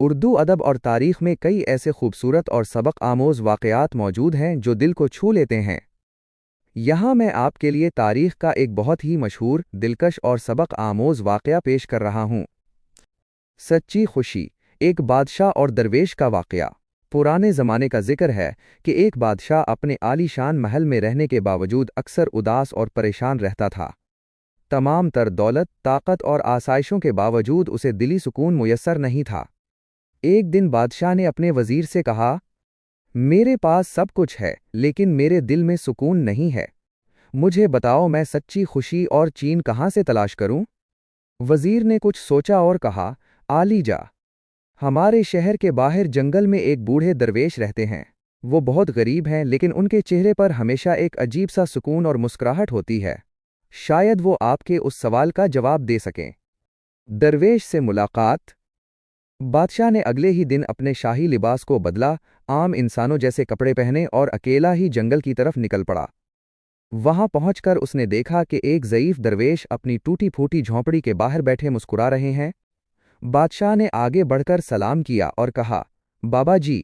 اردو ادب اور تاریخ میں کئی ایسے خوبصورت اور سبق آموز واقعات موجود ہیں جو دل کو چھو لیتے ہیں۔ یہاں میں آپ کے لیے تاریخ کا ایک بہت ہی مشہور، دلکش اور سبق آموز واقعہ پیش کر رہا ہوں۔ سچی خوشی، ایک بادشاہ اور درویش کا واقعہ۔ پرانے زمانے کا ذکر ہے کہ ایک بادشاہ اپنے عالی شان محل میں رہنے کے باوجود اکثر اداس اور پریشان رہتا تھا۔ تمام تر دولت، طاقت اور آسائشوں کے باوجود اسے دلی سکون میسر نہیں تھا۔ ایک دن بادشاہ نے اپنے وزیر سے کہا، میرے پاس سب کچھ ہے لیکن میرے دل میں سکون نہیں ہے۔ مجھے بتاؤ میں سچی خوشی اور چین کہاں سے تلاش کروں؟ وزیر نے کچھ سوچا اور کہا، عالی جا، ہمارے شہر کے باہر جنگل میں ایک بوڑھے درویش رہتے ہیں۔ وہ بہت غریب ہیں لیکن ان کے چہرے پر ہمیشہ ایک عجیب سا سکون اور مسکراہٹ ہوتی ہے۔ شاید وہ آپ کے اس سوال کا جواب دے سکیں۔ درویش سے ملاقات۔ بادشاہ نے اگلے ہی دن اپنے شاہی لباس کو بدلا، عام انسانوں جیسے کپڑے پہنے اور اکیلا ہی جنگل کی طرف نکل پڑا۔ وہاں پہنچ کر اس نے دیکھا کہ ایک ضعیف درویش اپنی ٹوٹی پھوٹی جھونپڑی کے باہر بیٹھے مسکرا رہے ہیں۔ بادشاہ نے آگے بڑھ کر سلام کیا اور کہا، بابا جی،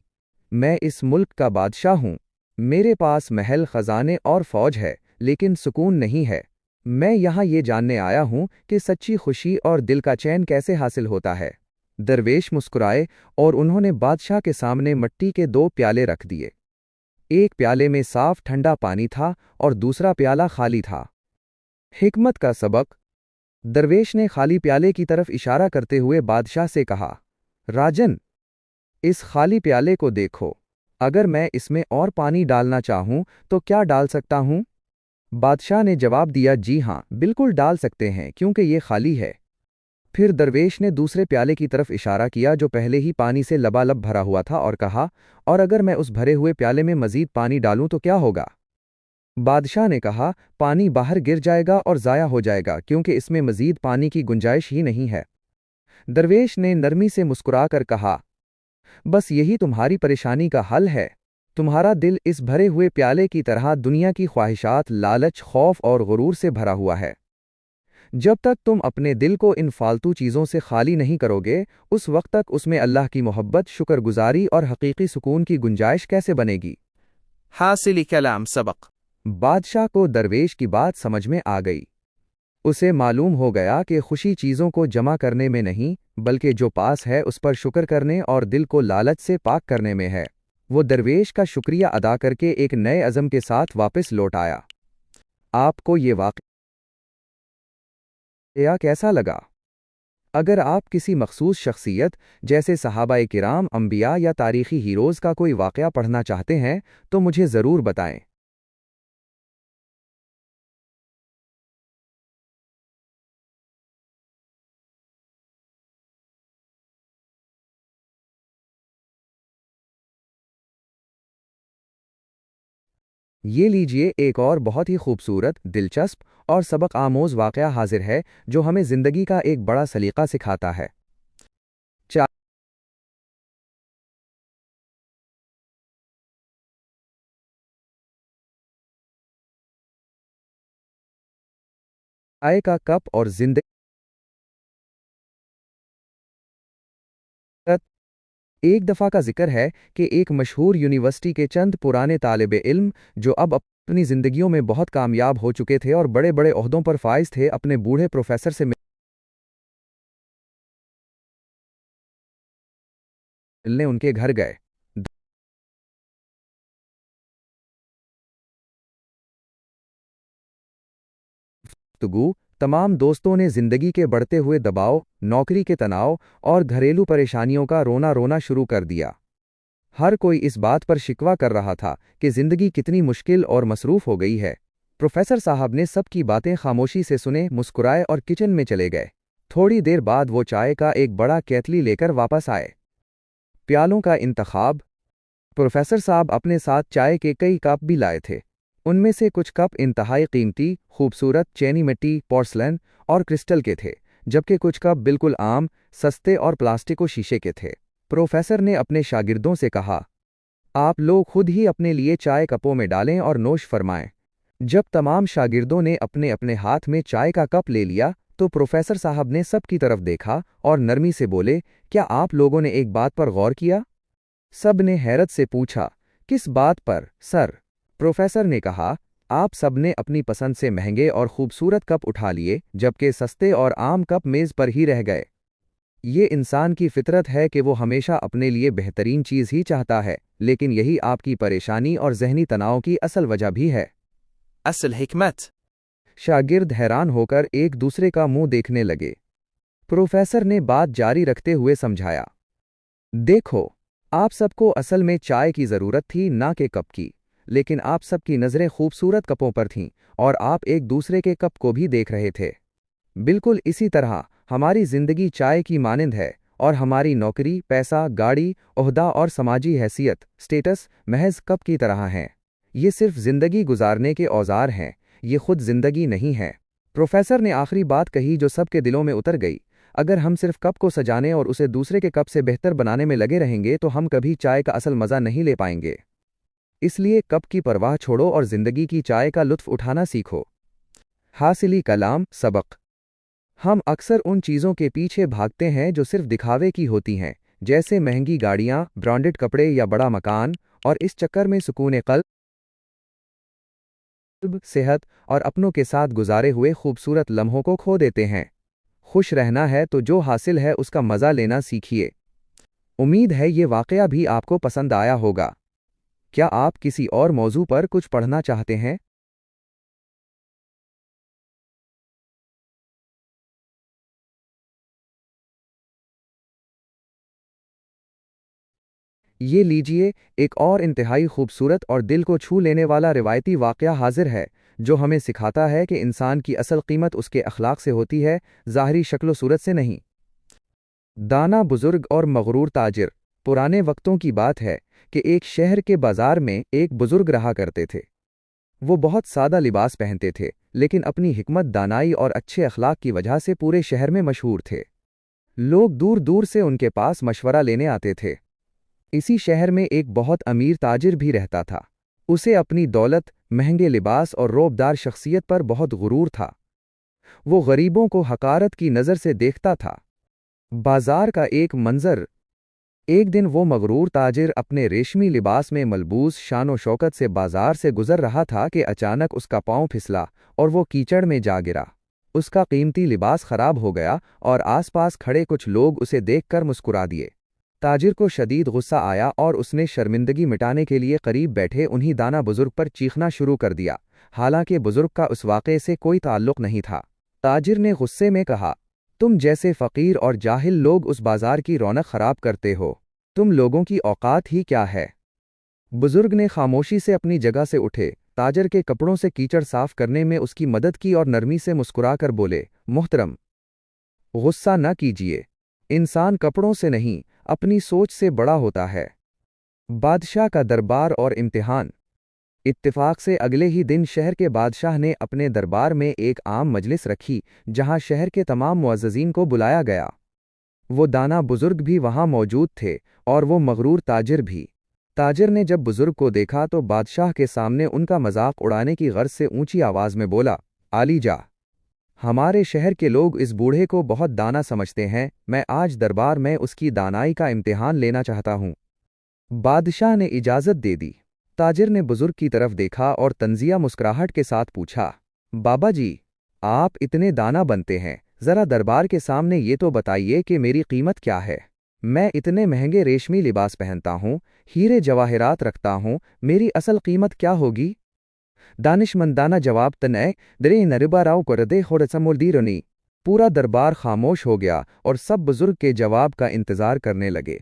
میں اس ملک کا بادشاہ ہوں۔ میرے پاس محل، خزانے اور فوج ہے لیکن سکون نہیں ہے۔ میں یہاں یہ جاننے آیا ہوں کہ سچی خوشی اور دل کا چین کیسے حاصل ہوتا ہے۔ درویش مسکرائے اور انہوں نے بادشاہ کے سامنے مٹی کے 2 پیالے رکھ دیے۔ ایک پیالے میں صاف ٹھنڈا پانی تھا اور دوسرا پیالہ خالی تھا۔ حکمت کا سبق۔ درویش نے خالی پیالے کی طرف اشارہ کرتے ہوئے بادشاہ سے کہا، راجن، اس خالی پیالے کو دیکھو، اگر میں اس میں اور پانی ڈالنا چاہوں تو کیا ڈال سکتا ہوں؟ بادشاہ نے جواب دیا، جی ہاں، بالکل ڈال سکتے ہیں کیونکہ یہ خالی ہے۔ پھر درویش نے دوسرے پیالے کی طرف اشارہ کیا جو پہلے ہی پانی سے لبالب بھرا ہوا تھا اور کہا، اور اگر میں اس بھرے ہوئے پیالے میں مزید پانی ڈالوں تو کیا ہوگا؟ بادشاہ نے کہا، پانی باہر گر جائے گا اور ضائع ہو جائے گا کیونکہ اس میں مزید پانی کی گنجائش ہی نہیں ہے۔ درویش نے نرمی سے مسکرا کر کہا، بس یہی تمہاری پریشانی کا حل ہے۔ تمہارا دل اس بھرے ہوئے پیالے کی طرح دنیا کی خواہشات، لالچ، خوف اور غرور سے بھرا ہوا ہے۔ جب تک تم اپنے دل کو ان فالتو چیزوں سے خالی نہیں کرو گے، اس وقت تک اس میں اللہ کی محبت، شکر گزاری اور حقیقی سکون کی گنجائش کیسے بنے گی؟ حاصل کلام سبق۔ بادشاہ کو درویش کی بات سمجھ میں آ گئی۔ اسے معلوم ہو گیا کہ خوشی چیزوں کو جمع کرنے میں نہیں بلکہ جو پاس ہے اس پر شکر کرنے اور دل کو لالچ سے پاک کرنے میں ہے۔ وہ درویش کا شکریہ ادا کر کے ایک نئے عزم کے ساتھ واپس لوٹ آیا۔ آپ کو یہ واقعہ کیسا لگا؟ اگر آپ کسی مخصوص شخصیت جیسے صحابہ کرام، انبیاء یا تاریخی ہیروز کا کوئی واقعہ پڑھنا چاہتے ہیں تو مجھے ضرور بتائیں۔ یہ لیجئے ایک اور بہت ہی خوبصورت، دلچسپ اور سبق آموز واقعہ حاضر ہے جو ہمیں زندگی کا ایک بڑا سلیقہ سکھاتا ہے۔ چائے کا کپ اور زندگی۔ ایک دفعہ کا ذکر ہے کہ ایک مشہور یونیورسٹی کے چند پرانے طالب علم جو اب اپنی زندگیوں میں بہت کامیاب ہو چکے تھے اور بڑے بڑے عہدوں پر فائز تھے، اپنے بوڑھے پروفیسر سے ملنے ان کے گھر گئے۔ تمام دوستوں نے زندگی کے بڑھتے ہوئے دباؤ، نوکری کے تناؤ اور گھریلو پریشانیوں کا رونا رونا شروع کر دیا۔ ہر کوئی اس بات پر شکوہ کر رہا تھا کہ زندگی کتنی مشکل اور مصروف ہو گئی ہے۔ پروفیسر صاحب نے سب کی باتیں خاموشی سے سنے، مسکرائے اور کچن میں چلے گئے۔ تھوڑی دیر بعد وہ چائے کا ایک بڑا کیتلی لے کر واپس آئے۔ پیالوں کا انتخاب۔ پروفیسر صاحب اپنے ساتھ چائے کے کئی کپ بھی لائے تھے۔ ان میں سے کچھ کپ انتہائی قیمتی، خوبصورت چینی مٹی، پورسلین اور کرسٹل کے تھے، جبکہ کچھ کپ بالکل عام، سستے اور پلاسٹک و شیشے کے تھے۔ پروفیسر نے اپنے شاگردوں سے کہا، آپ لوگ خود ہی اپنے لیے چائے کپوں میں ڈالیں اور نوش فرمائیں۔ جب تمام شاگردوں نے اپنے اپنے ہاتھ میں چائے کا کپ لے لیا تو پروفیسر صاحب نے سب کی طرف دیکھا اور نرمی سے بولے، کیا آپ لوگوں نے ایک بات پر غور کیا؟ سب نے حیرت سے پوچھا، کس بات پر سر؟ پروفیسر نے کہا، آپ سب نے اپنی پسند سے مہنگے اور خوبصورت کپ اٹھا لیے جبکہ سستے اور عام کپ میز پر ہی رہ گئے۔ یہ انسان کی فطرت ہے کہ وہ ہمیشہ اپنے لیے بہترین چیز ہی چاہتا ہے، لیکن یہی آپ کی پریشانی اور ذہنی تناؤ کی اصل وجہ بھی ہے۔ اصل حکمت۔ شاگرد حیران ہو کر ایک دوسرے کا منہ دیکھنے لگے۔ پروفیسر نے بات جاری رکھتے ہوئے سمجھایا، دیکھو، آپ سب کو اصل میں چائے کی ضرورت تھی نہ کہ کپ کی، لیکن آپ سب کی نظریں خوبصورت کپوں پر تھیں اور آپ ایک دوسرے کے کپ کو بھی دیکھ رہے تھے۔ بالکل اسی طرح ہماری زندگی چائے کی مانند ہے اور ہماری نوکری، پیسہ، گاڑی، عہدہ اور سماجی حیثیت، سٹیٹس محض کپ کی طرح ہیں۔ یہ صرف زندگی گزارنے کے اوزار ہیں، یہ خود زندگی نہیں ہے۔ پروفیسر نے آخری بات کہی جو سب کے دلوں میں اتر گئی۔ اگر ہم صرف کپ کو سجانے اور اسے دوسرے کے کپ سے بہتر بنانے میں لگے رہیں گے تو ہم کبھی چائے کا اصل مزہ نہیں لے پائیں گے۔ اس لیے کپ کی پرواہ چھوڑو اور زندگی کی چائے کا لطف اٹھانا سیکھو۔ حاصلی کلام سبق۔ ہم اکثر ان چیزوں کے پیچھے بھاگتے ہیں جو صرف دکھاوے کی ہوتی ہیں، جیسے مہنگی گاڑیاں، برانڈڈ کپڑے یا بڑا مکان، اور اس چکر میں سکون قلب، صحت اور اپنوں کے ساتھ گزارے ہوئے خوبصورت لمحوں کو کھو دیتے ہیں۔ خوش رہنا ہے تو جو حاصل ہے اس کا مزہ لینا سیکھیے۔ امید ہے یہ واقعہ بھی آپ کو پسند آیا ہوگا۔ کیا آپ کسی اور موضوع پر کچھ پڑھنا چاہتے ہیں؟ یہ لیجئے، ایک اور انتہائی خوبصورت اور دل کو چھو لینے والا روایتی واقعہ حاضر ہے جو ہمیں سکھاتا ہے کہ انسان کی اصل قیمت اس کے اخلاق سے ہوتی ہے، ظاہری شکل و صورت سے نہیں۔ دانا بزرگ اور مغرور تاجر۔ پرانے وقتوں کی بات ہے کہ ایک شہر کے بازار میں ایک بزرگ رہا کرتے تھے۔ وہ بہت سادہ لباس پہنتے تھے، لیکن اپنی حکمت، دانائی اور اچھے اخلاق کی وجہ سے پورے شہر میں مشہور تھے۔ لوگ دور دور سے ان کے پاس مشورہ لینے آتے تھے۔ اسی شہر میں ایک بہت امیر تاجر بھی رہتا تھا۔ اسے اپنی دولت، مہنگے لباس اور روبدار شخصیت پر بہت غرور تھا۔ وہ غریبوں کو حقارت کی نظر سے دیکھتا تھا۔ بازار کا ایک منظر۔ ایک دن وہ مغرور تاجر اپنے ریشمی لباس میں ملبوس شان و شوکت سے بازار سے گزر رہا تھا کہ اچانک اس کا پاؤں پھسلا اور وہ کیچڑ میں جا گرا۔ اس کا قیمتی لباس خراب ہو گیا اور آس پاس کھڑے کچھ لوگ اسے دیکھ کر مسکرا دیے۔ تاجر کو شدید غصہ آیا اور اس نے شرمندگی مٹانے کے لیے قریب بیٹھے انہی دانا بزرگ پر چیخنا شروع کر دیا، حالانکہ بزرگ کا اس واقعے سے کوئی تعلق نہیں تھا۔ تاجر نے غصے میں کہا، تم جیسے فقیر اور جاہل لوگ اس بازار کی رونق خراب کرتے ہو، تم لوگوں کی اوقات ہی کیا ہے؟ بزرگ نے خاموشی سے اپنی جگہ سے اٹھے، تاجر کے کپڑوں سے کیچڑ صاف کرنے میں اس کی مدد کی اور نرمی سے مسکرا کر بولے، محترم، غصہ نہ کیجیے، انسان کپڑوں سے نہیں، اپنی سوچ سے بڑا ہوتا ہے۔ بادشاہ کا دربار اور امتحان۔ اتفاق سے اگلے ہی دن شہر کے بادشاہ نے اپنے دربار میں ایک عام مجلس رکھی جہاں شہر کے تمام معززین کو بلایا گیا۔ وہ دانا بزرگ بھی وہاں موجود تھے اور وہ مغرور تاجر بھی۔ تاجر نے جب بزرگ کو دیکھا تو بادشاہ کے سامنے ان کا مذاق اڑانے کی غرض سے اونچی آواز میں بولا، عالی جا، ہمارے شہر کے لوگ اس بوڑھے کو بہت دانا سمجھتے ہیں، میں آج دربار میں اس کی دانائی کا امتحان لینا چاہتا ہوں۔ بادشاہ نے اجازت دے دی۔ تاجر نے بزرگ کی طرف دیکھا اور طنزیہ مسکراہٹ کے ساتھ پوچھا، بابا جی، آپ اتنے دانا بنتے ہیں، ذرا دربار کے سامنے یہ تو بتائیے کہ میری قیمت کیا ہے؟ میں اتنے مہنگے ریشمی لباس پہنتا ہوں، ہیرے جواہرات رکھتا ہوں، میری اصل قیمت کیا ہوگی؟ دانشمندانہ جواب تنئے درے نربا راؤ کردے خورسمردیرنی۔ پورا دربار خاموش ہو گیا اور سب بزرگ کے جواب کا انتظار کرنے لگے۔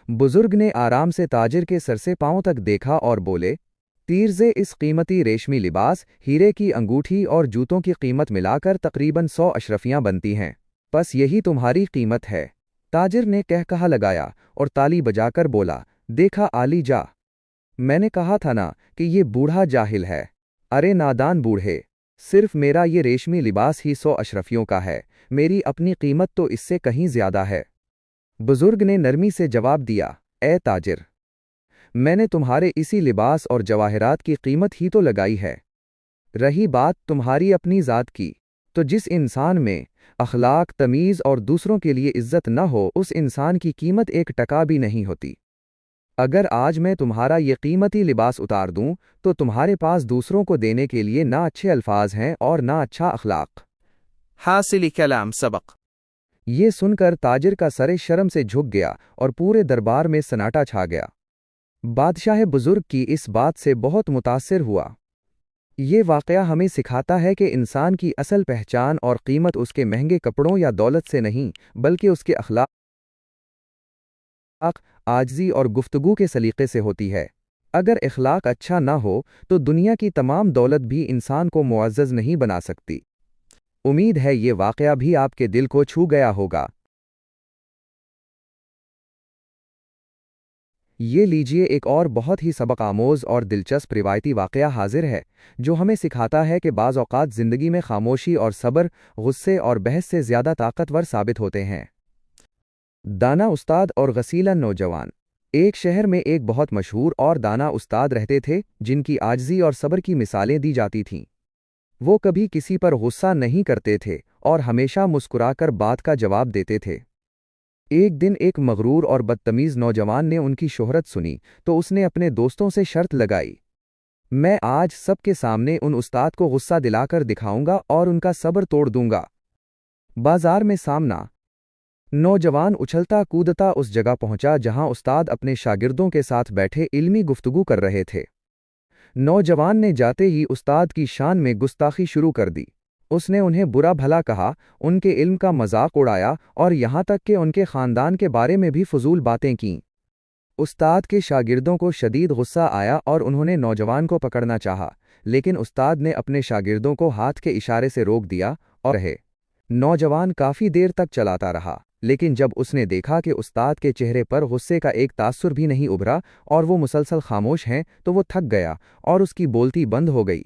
بزرگ نے آرام سے تاجر کے سر سے پاؤں تک دیکھا اور بولے، تیرزے اس قیمتی ریشمی لباس، ہیرے کی انگوٹھی اور جوتوں کی قیمت ملا کر تقریباً 100 اشرفیاں بنتی ہیں، بس یہی تمہاری قیمت ہے۔ تاجر نے کہا لگایا اور تالی بجا کر بولا، دیکھا عالی جا، میں نے کہا تھا نا کہ یہ بوڑھا جاہل ہے۔ ارے نادان بوڑھے، صرف میرا یہ ریشمی لباس ہی 100 اشرفیوں کا ہے، میری اپنی قیمت تو اس سے کہیں زیادہ ہے۔ بزرگ نے نرمی سے جواب دیا، اے تاجر، میں نے تمہارے اسی لباس اور جواہرات کی قیمت ہی تو لگائی ہے۔ رہی بات تمہاری اپنی ذات کی، تو جس انسان میں اخلاق، تمیز اور دوسروں کے لیے عزت نہ ہو، اس انسان کی قیمت ایک ٹکا بھی نہیں ہوتی۔ اگر آج میں تمہارا یہ قیمتی لباس اتار دوں تو تمہارے پاس دوسروں کو دینے کے لیے نہ اچھے الفاظ ہیں اور نہ اچھا اخلاق۔ حاصل كلام سبق. یہ سن کر تاجر کا سر شرم سے جھک گیا اور پورے دربار میں سناٹا چھا گیا۔ بادشاہ بزرگ کی اس بات سے بہت متاثر ہوا۔ یہ واقعہ ہمیں سکھاتا ہے کہ انسان کی اصل پہچان اور قیمت اس کے مہنگے کپڑوں یا دولت سے نہیں، بلکہ اس کے اخلاق، عاجزی اور گفتگو کے سلیقے سے ہوتی ہے۔ اگر اخلاق اچھا نہ ہو تو دنیا کی تمام دولت بھی انسان کو معزز نہیں بنا سکتی۔ امید ہے یہ واقعہ بھی آپ کے دل کو چھو گیا ہوگا۔ یہ لیجئے ایک اور بہت ہی سبق آموز اور دلچسپ روایتی واقعہ حاضر ہے، جو ہمیں سکھاتا ہے کہ بعض اوقات زندگی میں خاموشی اور صبر غصے اور بحث سے زیادہ طاقتور ثابت ہوتے ہیں۔ دانا استاد اور غسیلہ نوجوان۔ ایک شہر میں ایک بہت مشہور اور دانا استاد رہتے تھے، جن کی عاجزی اور صبر کی مثالیں دی جاتی تھیں۔ وہ کبھی کسی پر غصہ نہیں کرتے تھے اور ہمیشہ مسکرا کر بات کا جواب دیتے تھے۔ ایک دن ایک مغرور اور بدتمیز نوجوان نے ان کی شہرت سنی تو اس نے اپنے دوستوں سے شرط لگائی، میں آج سب کے سامنے ان استاد کو غصہ دلا کر دکھاؤں گا اور ان کا صبر توڑ دوں گا۔ بازار میں سامنا۔ نوجوان اچھلتا کودتا اس جگہ پہنچا جہاں استاد اپنے شاگردوں کے ساتھ بیٹھے علمی گفتگو کر رہے تھے۔ نوجوان نے جاتے ہی استاد کی شان میں گستاخی شروع کر دی۔ اس نے انہیں برا بھلا کہا، ان کے علم کا مذاق اڑایا اور یہاں تک کہ ان کے خاندان کے بارے میں بھی فضول باتیں کیں۔ استاد کے شاگردوں کو شدید غصہ آیا اور انہوں نے نوجوان کو پکڑنا چاہا، لیکن استاد نے اپنے شاگردوں کو ہاتھ کے اشارے سے روک دیا اور رہے۔ نوجوان کافی دیر تک چلاتا رہا، لیکن جب اس نے دیکھا کہ استاد کے چہرے پر غصے کا ایک تاثر بھی نہیں ابھرا اور وہ مسلسل خاموش ہیں تو وہ تھک گیا اور اس کی بولتی بند ہو گئی۔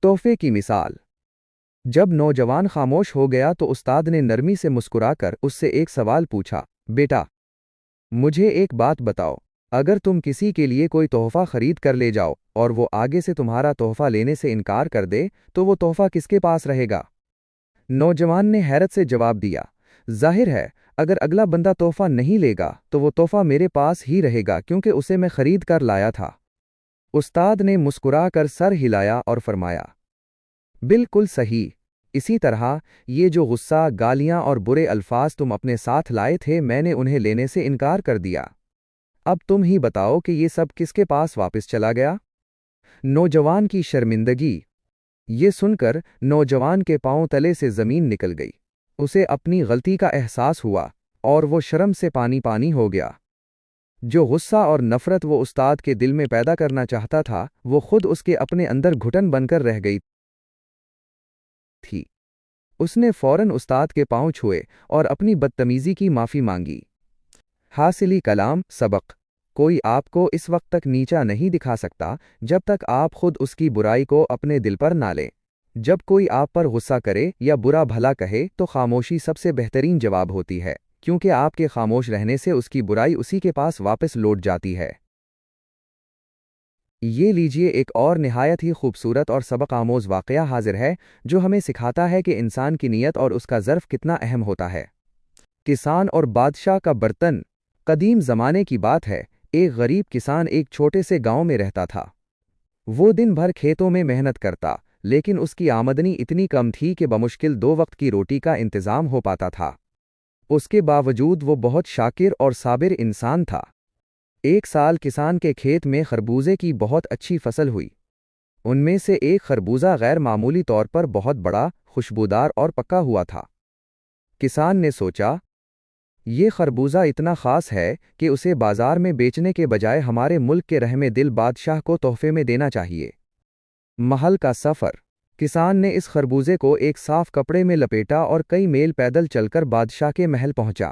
تحفے کی مثال۔ جب نوجوان خاموش ہو گیا تو استاد نے نرمی سے مسکرا کر اس سے ایک سوال پوچھا، بیٹا، مجھے ایک بات بتاؤ، اگر تم کسی کے لیے کوئی تحفہ خرید کر لے جاؤ اور وہ آگے سے تمہارا تحفہ لینے سے انکار کر دے تو وہ تحفہ کس کے پاس رہے گا؟ نوجوان نے حیرت سے جواب دیا، ظاہر ہے اگر اگلا بندہ تحفہ نہیں لے گا تو وہ تحفہ میرے پاس ہی رہے گا کیونکہ اسے میں خرید کر لایا تھا۔ استاد نے مسکرا کر سر ہلایا اور فرمایا، بالکل صحیح۔ اسی طرح یہ جو غصہ، گالیاں اور برے الفاظ تم اپنے ساتھ لائے تھے، میں نے انہیں لینے سے انکار کر دیا۔ اب تم ہی بتاؤ کہ یہ سب کس کے پاس واپس چلا گیا؟ نوجوان کی شرمندگی۔ یہ سن کر نوجوان کے پاؤں تلے سے زمین نکل گئی۔ اسے اپنی غلطی کا احساس ہوا اور وہ شرم سے پانی پانی ہو گیا۔ جو غصہ اور نفرت وہ استاد کے دل میں پیدا کرنا چاہتا تھا، وہ خود اس کے اپنے اندر گھٹن بن کر رہ گئی تھی۔ اس نے فوراً استاد کے پاؤں چھوئے اور اپنی بدتمیزی کی معافی مانگی۔ حاصلی کلام سبق۔ کوئی آپ کو اس وقت تک نیچا نہیں دکھا سکتا جب تک آپ خود اس کی برائی کو اپنے دل پر نہ لیں۔ جب کوئی آپ پر غصہ کرے یا برا بھلا کہے تو خاموشی سب سے بہترین جواب ہوتی ہے، کیونکہ آپ کے خاموش رہنے سے اس کی برائی اسی کے پاس واپس لوٹ جاتی ہے۔ یہ لیجئے ایک اور نہایت ہی خوبصورت اور سبق آموز واقعہ حاضر ہے، جو ہمیں سکھاتا ہے کہ انسان کی نیت اور اس کا ظرف کتنا اہم ہوتا ہے۔ کسان اور بادشاہ کا برتن۔ قدیم زمانے کی بات ہے، ایک غریب کسان ایک چھوٹے سے گاؤں میں رہتا تھا۔ وہ دن بھر کھیتوں میں محنت کرتا، لیکن اس کی آمدنی اتنی کم تھی کہ بمشکل 2 وقت کی روٹی کا انتظام ہو پاتا تھا۔ اس کے باوجود وہ بہت شاکر اور صابر انسان تھا۔ ایک سال کسان کے کھیت میں خربوزے کی بہت اچھی فصل ہوئی۔ ان میں سے ایک خربوزہ غیر معمولی طور پر بہت بڑا، خوشبودار اور پکا ہوا تھا۔ کسان نے سوچا، یہ خربوزہ اتنا خاص ہے کہ اسے بازار میں بیچنے کے بجائے ہمارے ملک کے رحمِ دل بادشاہ کو تحفے میں دینا چاہیے۔ محل کا سفر۔ کسان نے اس خربوزے کو ایک صاف کپڑے میں لپیٹا اور کئی میل پیدل چل کر بادشاہ کے محل پہنچا۔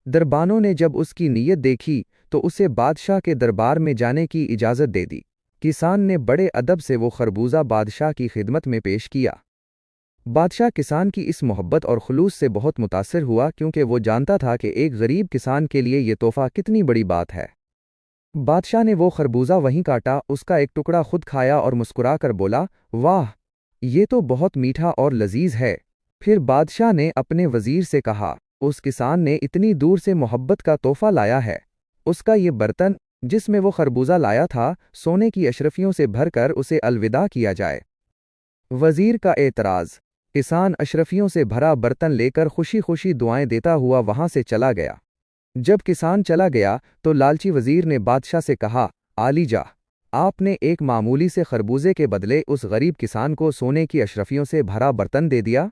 دربانوں نے جب اس کی نیت دیکھی تو اسے بادشاہ کے دربار میں جانے کی اجازت دے دی۔ کسان نے بڑے ادب سے وہ خربوزہ بادشاہ کی خدمت میں پیش کیا۔ بادشاہ کسان کی اس محبت اور خلوص سے بہت متاثر ہوا، کیونکہ وہ جانتا تھا کہ ایک غریب کسان کے لیے یہ تحفہ کتنی بڑی بات ہے۔ بادشاہ نے وہ خربوزہ وہیں کاٹا، اس کا ایک ٹکڑا خود کھایا اور مسکرا کر بولا، واہ، یہ تو بہت میٹھا اور لذیذ ہے۔ پھر بادشاہ نے اپنے وزیر سے کہا، اس کسان نے اتنی دور سے محبت کا تحفہ لایا ہے، اس کا یہ برتن جس میں وہ خربوزہ لایا تھا سونے کی اشرفیوں سے بھر کر اسے الوداع کیا جائے۔ وزیر کا اعتراض۔ کسان اشرفیوں سے بھرا برتن لے کر خوشی خوشی دعائیں دیتا ہوا وہاں سے چلا گیا۔ جب کسان چلا گیا تو لالچی وزیر نے بادشاہ سے کہا، عالی جاہ، آپ نے ایک معمولی سے خربوزے کے بدلے اس غریب کسان کو سونے کی اشرفیوں سے بھرا برتن دے دیا؟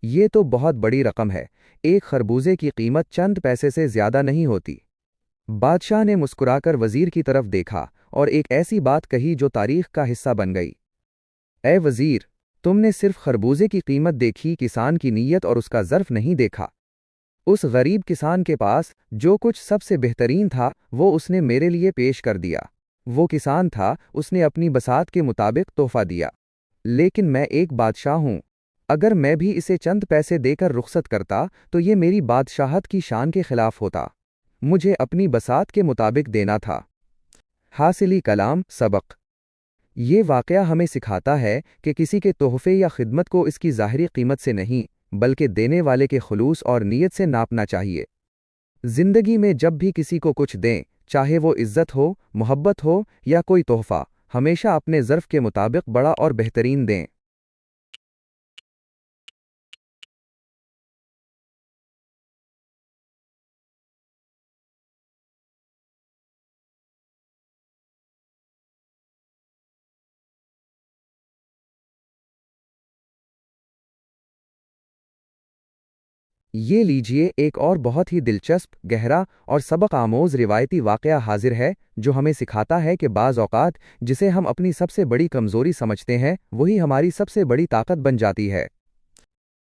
یہ تو بہت بڑی رقم ہے، ایک خربوزے کی قیمت چند پیسے سے زیادہ نہیں ہوتی۔ بادشاہ نے مسکرا کر وزیر کی طرف دیکھا اور ایک ایسی بات کہی جو تاریخ کا حصہ بن گئی۔ اے وزیر، تم نے صرف خربوزے کی قیمت دیکھی، کسان کی نیت اور اس کا ظرف نہیں دیکھا۔ اس غریب کسان کے پاس جو کچھ سب سے بہترین تھا وہ اس نے میرے لیے پیش کر دیا۔ وہ کسان تھا، اس نے اپنی بساط کے مطابق تحفہ دیا۔ لیکن میں ایک بادشاہ ہوں، اگر میں بھی اسے چند پیسے دے کر رخصت کرتا تو یہ میری بادشاہت کی شان کے خلاف ہوتا۔ مجھے اپنی بساط کے مطابق دینا تھا۔ حاصلی کلام سبق۔ یہ واقعہ ہمیں سکھاتا ہے کہ کسی کے تحفے یا خدمت کو اس کی ظاہری قیمت سے نہیں بلکہ دینے والے کے خلوص اور نیت سے ناپنا چاہیے۔ زندگی میں جب بھی کسی کو کچھ دیں، چاہے وہ عزت ہو، محبت ہو یا کوئی تحفہ، ہمیشہ اپنے ظرف کے مطابق بڑا اور بہترین دیں۔ یہ لیجئے ایک اور بہت ہی دلچسپ، گہرا اور سبق آموز روایتی واقعہ حاضر ہے جو ہمیں سکھاتا ہے کہ بعض اوقات جسے ہم اپنی سب سے بڑی کمزوری سمجھتے ہیں وہی ہماری سب سے بڑی طاقت بن جاتی ہے۔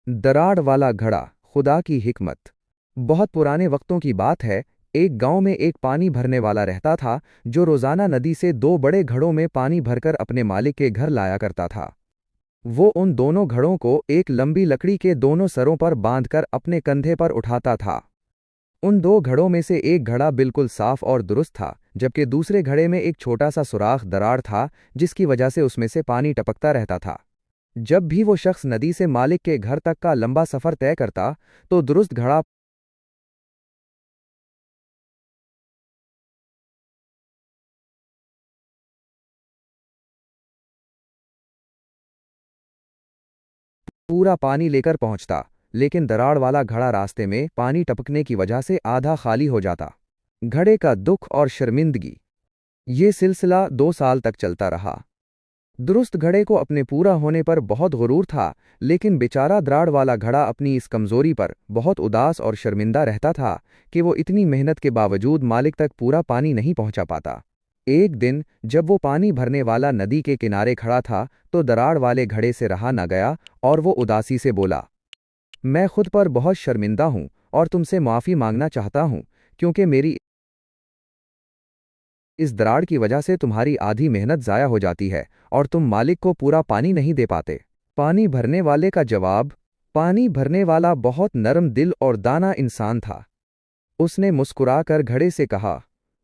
دراڑ والا گھڑا، خدا کی حکمت۔ بہت پرانے وقتوں کی بات ہے، ایک گاؤں میں ایک پانی بھرنے والا رہتا تھا جو روزانہ ندی سے 2 بڑے گھڑوں میں پانی بھر کر اپنے مالک کے گھر لایا کرتا تھا۔ وہ ان دونوں گھڑوں کو ایک لمبی لکڑی کے دونوں سروں پر باندھ کر اپنے کندھے پر اٹھاتا تھا۔ ان 2 گھڑوں میں سے ایک گھڑا بالکل صاف اور درست تھا، جبکہ دوسرے گھڑے میں ایک چھوٹا سا سوراخ دراڑ تھا جس کی وجہ سے اس میں سے پانی ٹپکتا رہتا تھا۔ جب بھی وہ شخص ندی سے مالک کے گھر تک کا لمبا سفر طے کرتا تو درست گھڑا پورا پانی لے کر پہنچتا، لیکن دراڑ والا گھڑا راستے میں پانی ٹپکنے کی وجہ سے آدھا خالی ہو جاتا۔ گھڑے کا دکھ اور شرمندگی۔ یہ سلسلہ 2 سال تک چلتا رہا۔ درست گھڑے کو اپنے پورا ہونے پر بہت غرور تھا، لیکن بیچارہ دراڑ والا گھڑا اپنی اس کمزوری پر بہت اداس اور شرمندہ رہتا تھا کہ وہ اتنی محنت کے باوجود مالک تک پورا پانی نہیں پہنچا پاتا۔ ایک دن جب وہ پانی بھرنے والا ندی کے کنارے کھڑا تھا تو دراڑ والے گھڑے سے رہا نہ گیا اور وہ اداسی سے بولا، میں خود پر بہت شرمندہ ہوں اور تم سے معافی مانگنا چاہتا ہوں کیونکہ میری اس دراڑ کی وجہ سے تمہاری آدھی محنت ضائع ہو جاتی ہے اور تم مالک کو پورا پانی نہیں دے پاتے۔ پانی بھرنے والے کا جواب۔ پانی بھرنے والا بہت نرم دل اور دانا انسان تھا۔ اس نے مسکرا کر گھڑے سے کہا،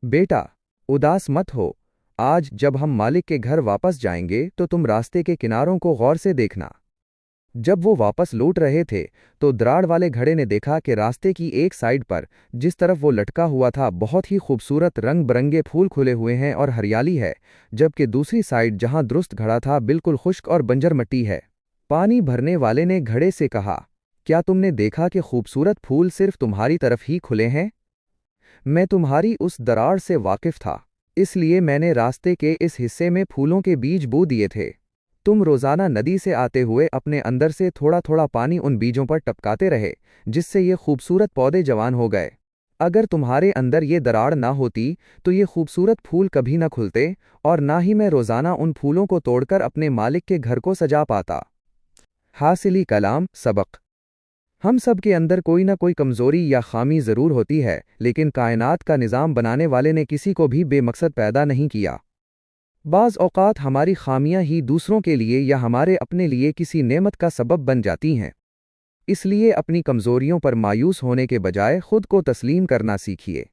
بیٹا، اداس مت ہو، آج جب ہم مالک کے گھر واپس جائیں گے تو تم راستے کے کناروں کو غور سے دیکھنا۔ جب وہ واپس لوٹ رہے تھے تو دراڑ والے گھڑے نے دیکھا کہ راستے کی ایک سائیڈ پر جس طرف وہ لٹکا ہوا تھا بہت ہی خوبصورت رنگ برنگے پھول کھلے ہوئے ہیں اور ہریالی ہے، جبکہ دوسری سائیڈ جہاں درست گھڑا تھا بالکل خشک اور بنجر مٹی ہے۔ پانی بھرنے والے نے گھڑے سے کہا، کیا تم نے دیکھا کہ خوبصورت پھول صرف تمہاری طرف ہی کھلے ہیں؟ میں تمہاری اس دراڑ سے واقف تھا، اس لیے میں نے راستے کے اس حصے میں پھولوں کے بیج بو دیے تھے۔ تم روزانہ ندی سے آتے ہوئے اپنے اندر سے تھوڑا تھوڑا پانی ان بیجوں پر ٹپکاتے رہے جس سے یہ خوبصورت پودے جوان ہو گئے۔ اگر تمہارے اندر یہ دراڑ نہ ہوتی تو یہ خوبصورت پھول کبھی نہ کھلتے اور نہ ہی میں روزانہ ان پھولوں کو توڑ کر اپنے مالک کے گھر کو سجا پاتا۔ حاصلی کلام سبق۔ ہم سب کے اندر کوئی نہ کوئی کمزوری یا خامی ضرور ہوتی ہے، لیکن کائنات کا نظام بنانے والے نے کسی کو بھی بے مقصد پیدا نہیں کیا۔ بعض اوقات ہماری خامیاں ہی دوسروں کے لیے یا ہمارے اپنے لیے کسی نعمت کا سبب بن جاتی ہیں۔ اس لیے اپنی کمزوریوں پر مایوس ہونے کے بجائے خود کو تسلیم کرنا سیکھیے۔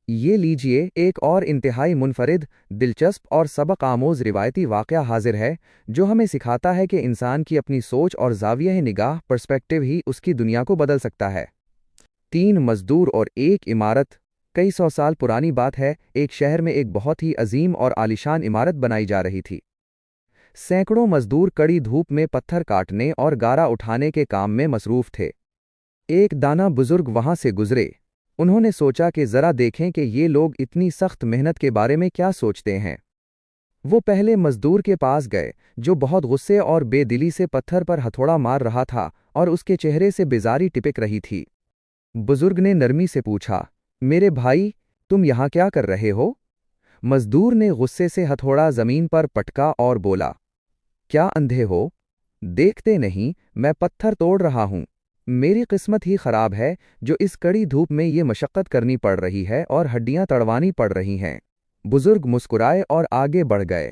یہ لیجئے ایک اور انتہائی منفرد، دلچسپ اور سبق آموز روایتی واقعہ حاضر ہے جو ہمیں سکھاتا ہے کہ انسان کی اپنی سوچ اور زاویہ نگاہ پرسپیکٹیو ہی اس کی دنیا کو بدل سکتا ہے۔ 3 مزدور اور ایک عمارت۔ کئی سو سال پرانی بات ہے، ایک شہر میں ایک بہت ہی عظیم اور عالیشان عمارت بنائی جا رہی تھی۔ سینکڑوں مزدور کڑی دھوپ میں پتھر کاٹنے اور گارا اٹھانے کے کام میں مصروف تھے۔ ایک دانا بزرگ وہاں سے گزرے۔ انہوں نے سوچا کہ ذرا دیکھیں کہ یہ لوگ اتنی سخت محنت کے بارے میں کیا سوچتے ہیں۔ وہ پہلے مزدور کے پاس گئے جو بہت غصے اور بے دلی سے پتھر پر ہتھوڑا مار رہا تھا اور اس کے چہرے سے بیزاری ٹپک رہی تھی۔ بزرگ نے نرمی سے پوچھا، میرے بھائی، تم یہاں کیا کر رہے ہو؟ مزدور نے غصے سے ہتھوڑا زمین پر پٹکا اور بولا، کیا اندھے ہو؟ دیکھتے نہیں، میں پتھر توڑ رہا ہوں۔ میری قسمت ہی خراب ہے جو اس کڑی دھوپ میں یہ مشقت کرنی پڑ رہی ہے اور ہڈیاں تڑوانی پڑ رہی ہیں۔ بزرگ مسکرائے اور آگے بڑھ گئے۔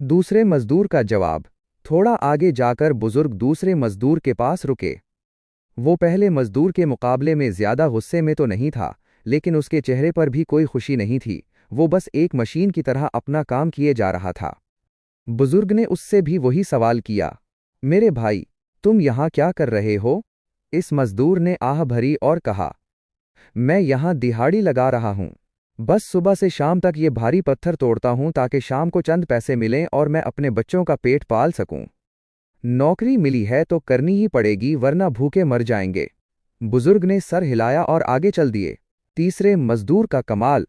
دوسرے مزدور کا جواب۔ تھوڑا آگے جا کر بزرگ دوسرے مزدور کے پاس رکے۔ وہ پہلے مزدور کے مقابلے میں زیادہ غصے میں تو نہیں تھا، لیکن اس کے چہرے پر بھی کوئی خوشی نہیں تھی، وہ بس ایک مشین کی طرح اپنا کام کیے جا رہا تھا۔ بزرگ نے اس سے بھی وہی سوال کیا، میرے بھائی، تم یہاں کیا کر رہے ہو؟ اس مزدور نے آہ بھری اور کہا، میں یہاں دہاڑی لگا رہا ہوں۔ بس صبح سے شام تک یہ بھاری پتھر توڑتا ہوں تاکہ شام کو چند پیسے ملیں اور میں اپنے بچوں کا پیٹ پال سکوں۔ نوکری ملی ہے تو کرنی ہی پڑے گی ورنہ بھوکے مر جائیں گے۔ بزرگ نے سر ہلایا اور آگے چل دیے۔ تیسرے مزدور کا کمال۔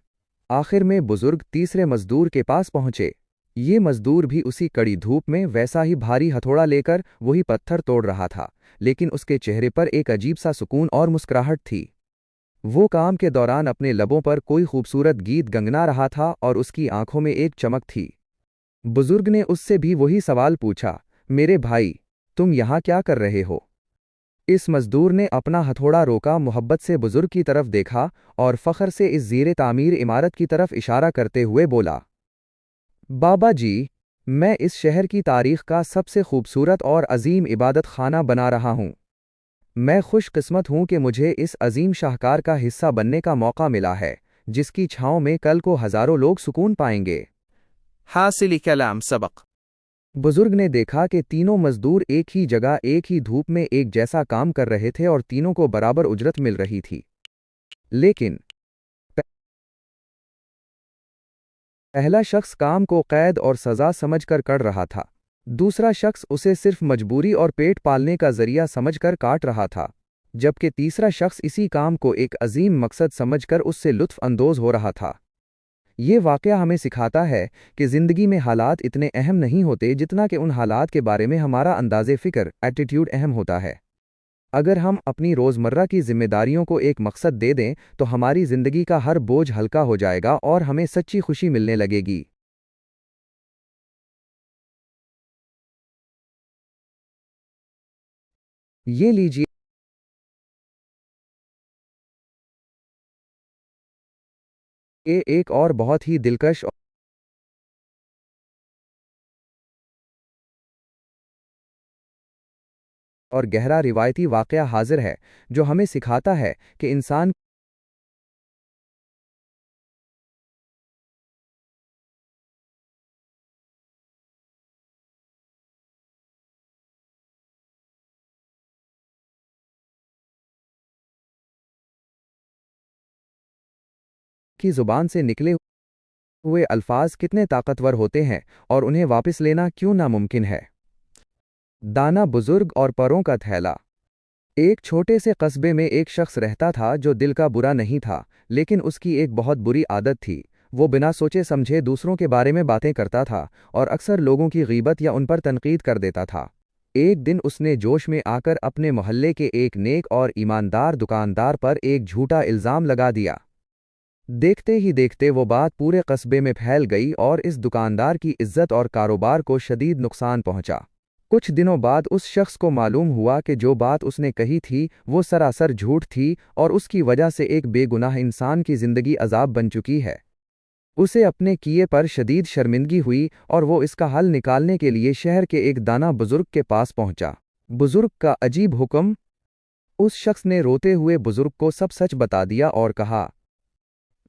آخر میں بزرگ تیسرے مزدور کے پاس پہنچے۔ یہ مزدور بھی اسی کڑی دھوپ میں ویسا ہی بھاری ہتھوڑا لے کر وہی پتھر توڑ رہا تھا، لیکن اس کے چہرے پر ایک عجیب سا سکون اور مسکراہٹ تھی۔ وہ کام کے دوران اپنے لبوں پر کوئی خوبصورت گیت گنگنا رہا تھا اور اس کی آنکھوں میں ایک چمک تھی۔ بزرگ نے اس سے بھی وہی سوال پوچھا، میرے بھائی، تم یہاں کیا کر رہے ہو؟ اس مزدور نے اپنا ہتھوڑا روکا، محبت سے بزرگ کی طرف دیکھا اور فخر سے اس زیر تعمیر عمارت کی طرف اشارہ کرتے ہوئے بولا، بابا جی، میں اس شہر کی تاریخ کا سب سے خوبصورت اور عظیم عبادت خانہ بنا رہا ہوں۔ میں خوش قسمت ہوں کہ مجھے اس عظیم شاہکار کا حصہ بننے کا موقع ملا ہے، جس کی چھاؤں میں کل کو ہزاروں لوگ سکون پائیں گے۔ حاصل کلام سبق۔ بزرگ نے دیکھا کہ تینوں مزدور ایک ہی جگہ ایک ہی دھوپ میں ایک جیسا کام کر رہے تھے اور تینوں کو برابر اجرت مل رہی تھی، لیکن پہلا شخص کام کو قید اور سزا سمجھ کر رہا تھا، دوسرا شخص اسے صرف مجبوری اور پیٹ پالنے کا ذریعہ سمجھ کر کاٹ رہا تھا، جبکہ تیسرا شخص اسی کام کو ایک عظیم مقصد سمجھ کر اس سے لطف اندوز ہو رہا تھا۔ یہ واقعہ ہمیں سکھاتا ہے کہ زندگی میں حالات اتنے اہم نہیں ہوتے جتنا کہ ان حالات کے بارے میں ہمارا انداز فکر، ایٹیٹیوڈ اہم ہوتا ہے۔ اگر ہم اپنی روزمرہ کی ذمہ داریوں کو ایک مقصد دے دیں تو ہماری زندگی کا ہر بوجھ ہلکا ہو جائے گا اور ہمیں سچی خوشی ملنے لگے گی۔ یہ لیجیے ایک اور بہت ہی دلکش اور گہرا روایتی واقعہ حاضر ہے جو ہمیں سکھاتا ہے کہ انسان کی زبان سے نکلے ہوئے الفاظ کتنے طاقتور ہوتے ہیں اور انہیں واپس لینا کیوں ناممکن ہے۔ دانا بزرگ اور پروں کا تھیلا۔ ایک چھوٹے سے قصبے میں ایک شخص رہتا تھا جو دل کا برا نہیں تھا، لیکن اس کی ایک بہت بری عادت تھی۔ وہ بنا سوچے سمجھے دوسروں کے بارے میں باتیں کرتا تھا اور اکثر لوگوں کی غیبت یا ان پر تنقید کر دیتا تھا۔ ایک دن اس نے جوش میں آ کر اپنے محلے کے ایک نیک اور ایماندار دکاندار پر ایک جھوٹا الزام لگا دیا۔ دیکھتے ہی دیکھتے وہ بات پورے قصبے میں پھیل گئی اور اس دکاندار کی عزت اور کاروبار کو شدید نقصان پہنچا۔ کچھ دنوں بعد اس شخص کو معلوم ہوا کہ جو بات اس نے کہی تھی وہ سراسر جھوٹ تھی اور اس کی وجہ سے ایک بے گناہ انسان کی زندگی عذاب بن چکی ہے۔ اسے اپنے کیے پر شدید شرمندگی ہوئی اور وہ اس کا حل نکالنے کے لیے شہر کے ایک دانا بزرگ کے پاس پہنچا۔ بزرگ کا عجیب حکم۔ اس شخص نے روتے ہوئے بزرگ کو سب سچ بتا دیا اور کہا،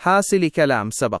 حاصل كلام سبق.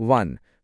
1.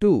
2.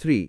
3.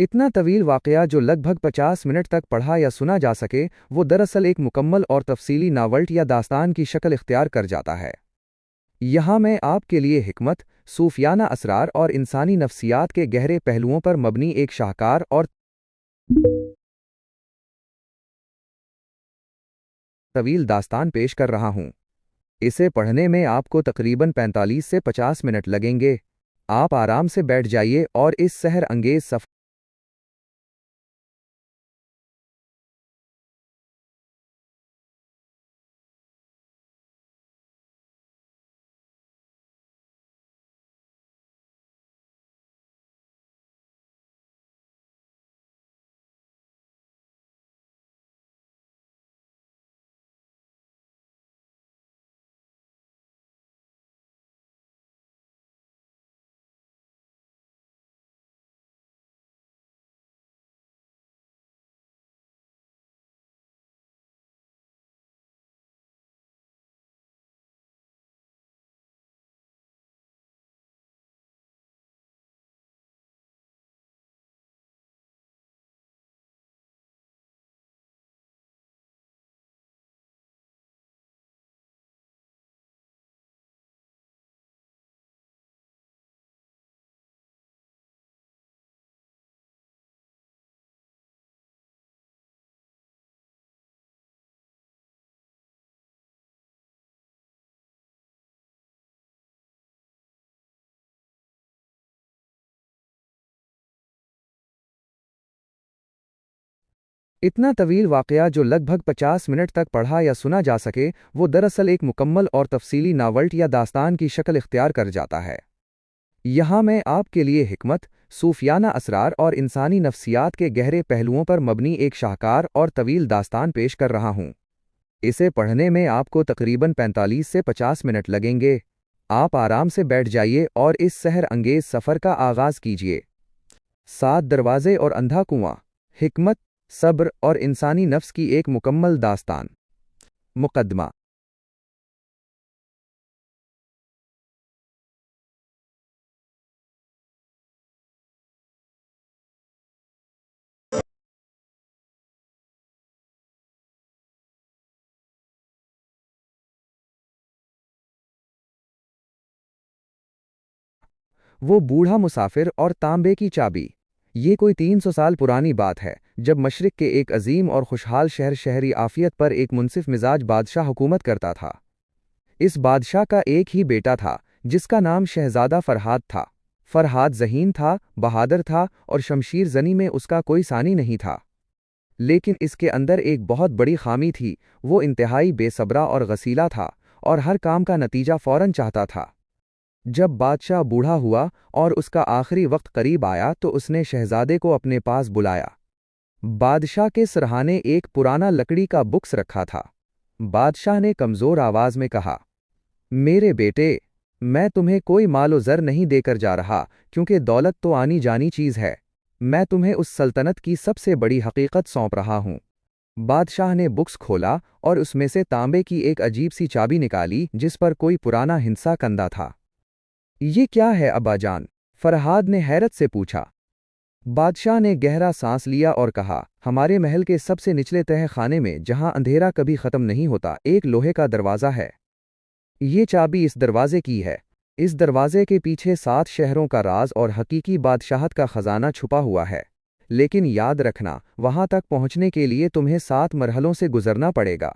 اتنا طویل واقعہ جو لگ بھگ 50 منٹ تک پڑھا یا سنا جا سکے وہ دراصل ایک مکمل اور تفصیلی ناولٹ یا داستان کی شکل اختیار کر جاتا ہے۔ یہاں میں آپ کے لیے حکمت، صوفیانہ اسرار اور انسانی نفسیات کے گہرے پہلوؤں پر مبنی ایک شاہکار اور طویل داستان پیش کر رہا ہوں۔ اسے پڑھنے میں آپ کو تقریباً 45 سے 50 منٹ لگیں گے۔ آپ آرام سے بیٹھ جائیے اور اس سحر انگیز سفر اتنا طویل واقعہ جو لگ بھگ 50 منٹ تک پڑھا یا سنا جا سکے وہ دراصل ایک مکمل اور تفصیلی ناولٹ یا داستان کی شکل اختیار کر جاتا ہے۔ یہاں میں آپ کے لیے حکمت، صوفیانہ اسرار اور انسانی نفسیات کے گہرے پہلوؤں پر مبنی ایک شاہکار اور طویل داستان پیش کر رہا ہوں۔ اسے پڑھنے میں آپ کو تقریباً 45 سے 50 منٹ لگیں گے۔ آپ آرام سے بیٹھ جائیے اور اس سحر انگیز سفر کا آغاز کیجیے۔ 7 دروازے اور اندھا کنواں، حکمت، صبر اور انسانی نفس کی ایک مکمل داستان۔ مقدمہ۔ وہ بوڑھا مسافر اور تانبے کی چابی۔ یہ کوئی 300 سال پرانی بات ہے جب مشرق کے ایک عظیم اور خوشحال شہری عافیت پر ایک منصف مزاج بادشاہ حکومت کرتا تھا۔ اس بادشاہ کا ایک ہی بیٹا تھا جس کا نام شہزادہ فرہاد تھا۔ فرہاد ذہین تھا، بہادر تھا اور شمشیر زنی میں اس کا کوئی ثانی نہیں تھا۔ لیکن اس کے اندر ایک بہت بڑی خامی تھی، وہ انتہائی بے صبرا اور غسیلا تھا اور ہر کام کا نتیجہ فوراً چاہتا تھا۔ جب بادشاہ بوڑھا ہوا اور اس کا آخری وقت قریب آیا تو اس نے شہزادے کو اپنے پاس بلایا۔ بادشاہ کے سرہانے ایک پرانا لکڑی کا بکس رکھا تھا۔ بادشاہ نے کمزور آواز میں کہا، میرے بیٹے، میں تمہیں کوئی مال و زر نہیں دے کر جا رہا کیونکہ دولت تو آنی جانی چیز ہے، میں تمہیں اس سلطنت کی سب سے بڑی حقیقت سونپ رہا ہوں۔ بادشاہ نے بکس کھولا اور اس میں سے تانبے کی ایک عجیب سی چابی نکالی جس پر کوئی پرانا ہندسہ کندہ تھا۔ یہ کیا ہے ابا جان؟ فرہاد نے حیرت سے پوچھا۔ بادشاہ نے گہرا سانس لیا اور کہا، ہمارے محل کے سب سے نچلے تہہ خانے میں جہاں اندھیرا کبھی ختم نہیں ہوتا ایک لوہے کا دروازہ ہے۔ یہ چابی اس دروازے کی ہے۔ اس دروازے کے پیچھے 7 شہروں کا راز اور حقیقی بادشاہت کا خزانہ چھپا ہوا ہے، لیکن یاد رکھنا وہاں تک پہنچنے کے لیے تمہیں 7 مرحلوں سے گزرنا پڑے گا۔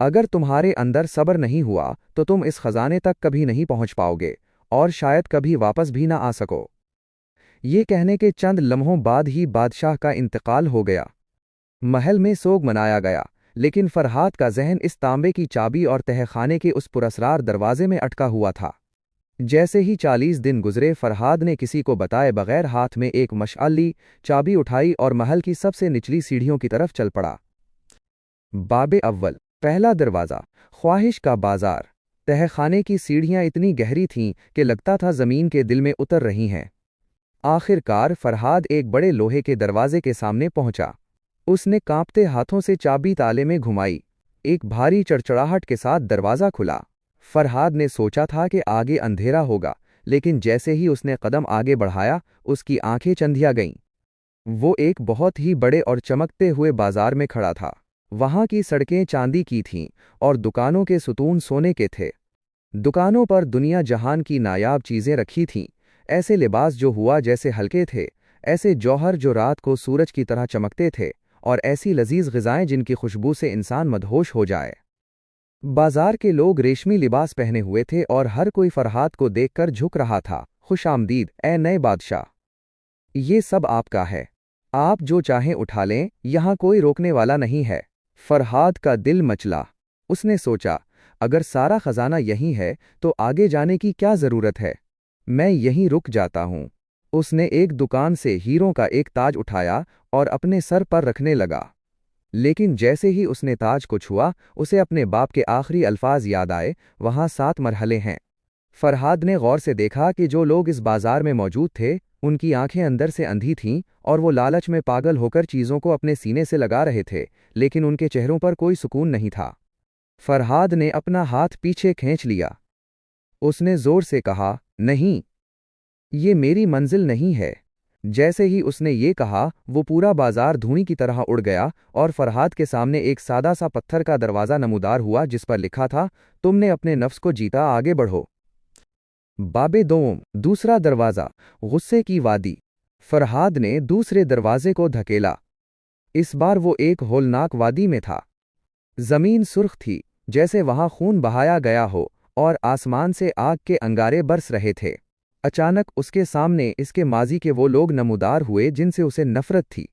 اگر تمہارے اندر صبر نہیں ہوا تو تم اس خزانے تک کبھی نہیں پہنچ پاؤ گے اور شاید کبھی واپس بھی نہ آ سکو۔ یہ کہنے کے چند لمحوں بعد ہی بادشاہ کا انتقال ہو گیا۔ محل میں سوگ منایا گیا، لیکن فرہاد کا ذہن اس تانبے کی چابی اور تہہ خانے کے اس پراسرار دروازے میں اٹکا ہوا تھا۔ جیسے ہی 40 دن گزرے فرہاد نے کسی کو بتائے بغیر ہاتھ میں ایک مشعل لی، چابی اٹھائی اور محل کی سب سے نچلی سیڑھیوں کی طرف چل پڑا۔ باب اول، پہلا دروازہ، خواہش کا بازار۔ تہہ خانے کی سیڑھیاں اتنی گہری تھیں کہ لگتا تھا زمین کے دل میں اتر رہی ہیں۔ آخر کار فرہاد ایک بڑے لوہے کے دروازے کے سامنے پہنچا۔ اس نے کانپتے ہاتھوں سے چابی تالے میں گھمائی۔ ایک بھاری چڑچڑاہٹ کے ساتھ دروازہ کھلا۔ فرہاد نے سوچا تھا کہ آگے اندھیرا ہوگا، لیکن جیسے ہی اس نے قدم آگے بڑھایا اس کی آنکھیں چندھیا گئیں۔ وہ ایک بہت ہی بڑے اور چمکتے ہوئے بازار میں کھڑا تھا۔ وہاں کی سڑکیں چاندی کی تھیں اور دکانوں کے ستون سونے کے تھے۔ دکانوں پر دنیا جہان کی نایاب چیزیں رکھی تھیں، ایسے لباس جو ہوا جیسے ہلکے تھے، ایسے جوہر جو رات کو سورج کی طرح چمکتے تھے، اور ایسی لذیذ غذائیں جن کی خوشبو سے انسان مدہوش ہو جائے۔ بازار کے لوگ ریشمی لباس پہنے ہوئے تھے اور ہر کوئی فرحاد کو دیکھ کر جھک رہا تھا۔ خوش آمدید اے نئے بادشاہ، یہ سب آپ کا ہے، آپ جو چاہیں اٹھا لیں، یہاں کوئی روکنے والا نہیں ہے۔ فرحاد کا دل مچلا، اس نے سوچا اگر سارا خزانہ یہی ہے تو آگے جانے کی کیا ضرورت ہے، میں یہیں رک جاتا ہوں۔ اس نے ایک دکان سے ہیروں کا ایک تاج اٹھایا اور اپنے سر پر رکھنے لگا، لیکن جیسے ہی اس نے تاج کو چھوا اسے اپنے باپ کے آخری الفاظ یاد آئے، وہاں 7 مرحلے ہیں۔ فرحاد نے غور سے دیکھا کہ جو لوگ اس بازار میں موجود تھے ان کی آنکھیں اندر سے اندھی تھیں اور وہ لالچ میں پاگل ہو کر چیزوں کو اپنے سینے سے لگا رہے تھے، لیکن ان کے چہروں پر کوئی سکون نہیں تھا۔ فرحاد نے اپنا ہاتھ پیچھے کھینچ لیا۔ اس نے زور سے کہا، نہیں، یہ میری منزل نہیں ہے۔ جیسے ہی اس نے یہ کہا وہ پورا بازار دھوئیں کی طرح اڑ گیا اور فرحاد کے سامنے ایک سادہ سا پتھر کا دروازہ نمودار ہوا جس پر لکھا تھا، تم نے اپنے نفس کو جیتا، آگے بڑھو۔ باب دوم، دوسرا دروازہ، غصے کی وادی۔ فرحاد نے دوسرے دروازے کو دھکیلا۔ اس بار وہ ایک ہولناک وادی میں تھا۔ زمین سرخ تھی جیسے وہاں خون بہایا گیا ہو اور آسمان سے آگ کے انگارے برس رہے تھے۔ اچانک اس کے سامنے اس کے ماضی کے وہ لوگ نمودار ہوئے جن سے اسے نفرت تھی۔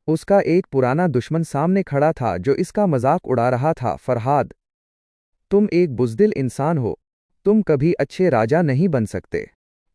اس کا ایک پرانا دشمن سامنے کھڑا تھا جو اس کا مذاق اڑا رہا تھا۔ فرحاد، تم ایک بزدل انسان ہو، تم کبھی اچھے راجا نہیں بن سکتے،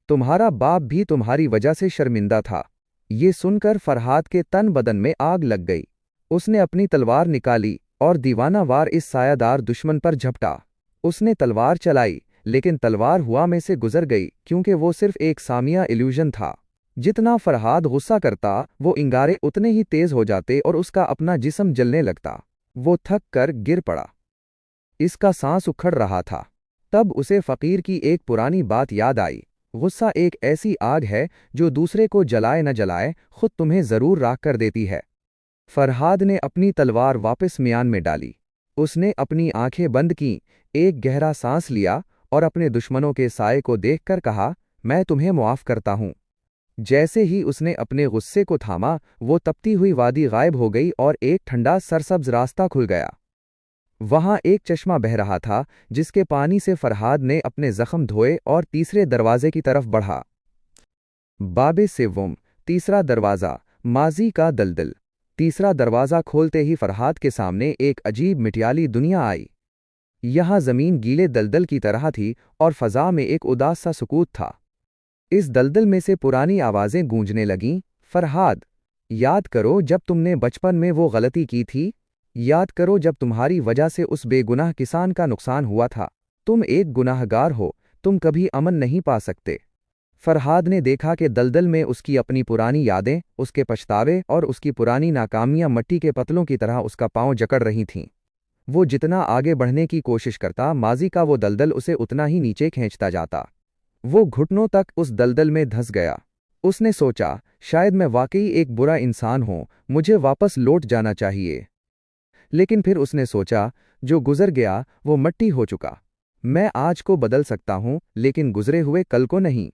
تمہارا باپ بھی تمہاری وجہ سے شرمندہ تھا۔ یہ سن کر فرحاد کے تن بدن میں آگ لگ گئی۔ اس نے اپنی تلوار نکالی اور دیوانہ وار اس سایہ دار دشمن پر جھپٹا۔ اس نے تلوار چلائی لیکن تلوار ہوا میں سے گزر گئی کیونکہ وہ صرف ایک سامیہ ایلیوژن تھا۔ جتنا فرحاد غصہ کرتا وہ انگارے اتنے ہی تیز ہو جاتے اور اس کا اپنا جسم جلنے لگتا۔ وہ تھک کر گر پڑا۔ اس کا سانس اکھڑ رہا تھا۔ تب اسے فقیر کی ایک پرانی بات یاد آئی، غصہ ایک ایسی آگ ہے جو دوسرے کو جلائے نہ جلائے خود تمہیں ضرور راکھ کر دیتی ہے۔ فرحاد نے اپنی تلوار واپس میان میں ڈالی۔ اس نے اپنی آنکھیں بند کیں، ایک گہرا سانس لیا اور اپنے دشمنوں کے سائے کو دیکھ کر کہا، میں تمہیں معاف کرتا ہوں۔ جیسے ہی اس نے اپنے غصے کو تھاما وہ تپتی ہوئی وادی غائب ہو گئی اور ایک ٹھنڈا سرسبز راستہ کھل گیا۔ وہاں ایک چشمہ بہہ رہا تھا جس کے پانی سے فرحاد نے اپنے زخم دھوئے اور تیسرے دروازے کی طرف بڑھا۔ باب سوم، تیسرا دروازہ، ماضی کا دلدل۔ تیسرا دروازہ کھولتے ہی فرحاد کے سامنے ایک عجیب مٹیالی دنیا آئی۔ یہاں زمین گیلے دلدل کی طرح تھی اور فضا میں ایک اداس سا سکوت تھا۔ اس دلدل میں سے پرانی آوازیں گونجنے لگیں، فرحاد، یاد کرو جب تم نے بچپن میں وہ غلطی کی تھی، یاد کرو جب تمہاری وجہ سے اس بے گناہ کسان کا نقصان ہوا تھا، تم ایک گناہ گار ہو، تم کبھی امن نہیں پا سکتے۔ فرحاد نے دیکھا کہ دلدل میں اس کی اپنی پرانی یادیں، اس کے پچھتاوے اور اس کی پرانی ناکامیاں مٹی کے پتلوں کی طرح اس کا پاؤں جکڑ رہی تھیں۔ وہ جتنا آگے بڑھنے کی کوشش کرتا ماضی کا وہ دلدل اسے اتنا ہی نیچے کھینچتا جاتا۔ وہ گھٹنوں تک اس دلدل میں دھس گیا۔ اس نے سوچا، شاید میں واقعی ایک برا انسان ہوں، مجھے واپس لوٹ جانا چاہیے۔ لیکن پھر اس نے سوچا، جو گزر گیا وہ مٹی ہو چکا، میں آج کو بدل سکتا ہوں لیکن گزرے ہوئے کل کو نہیں۔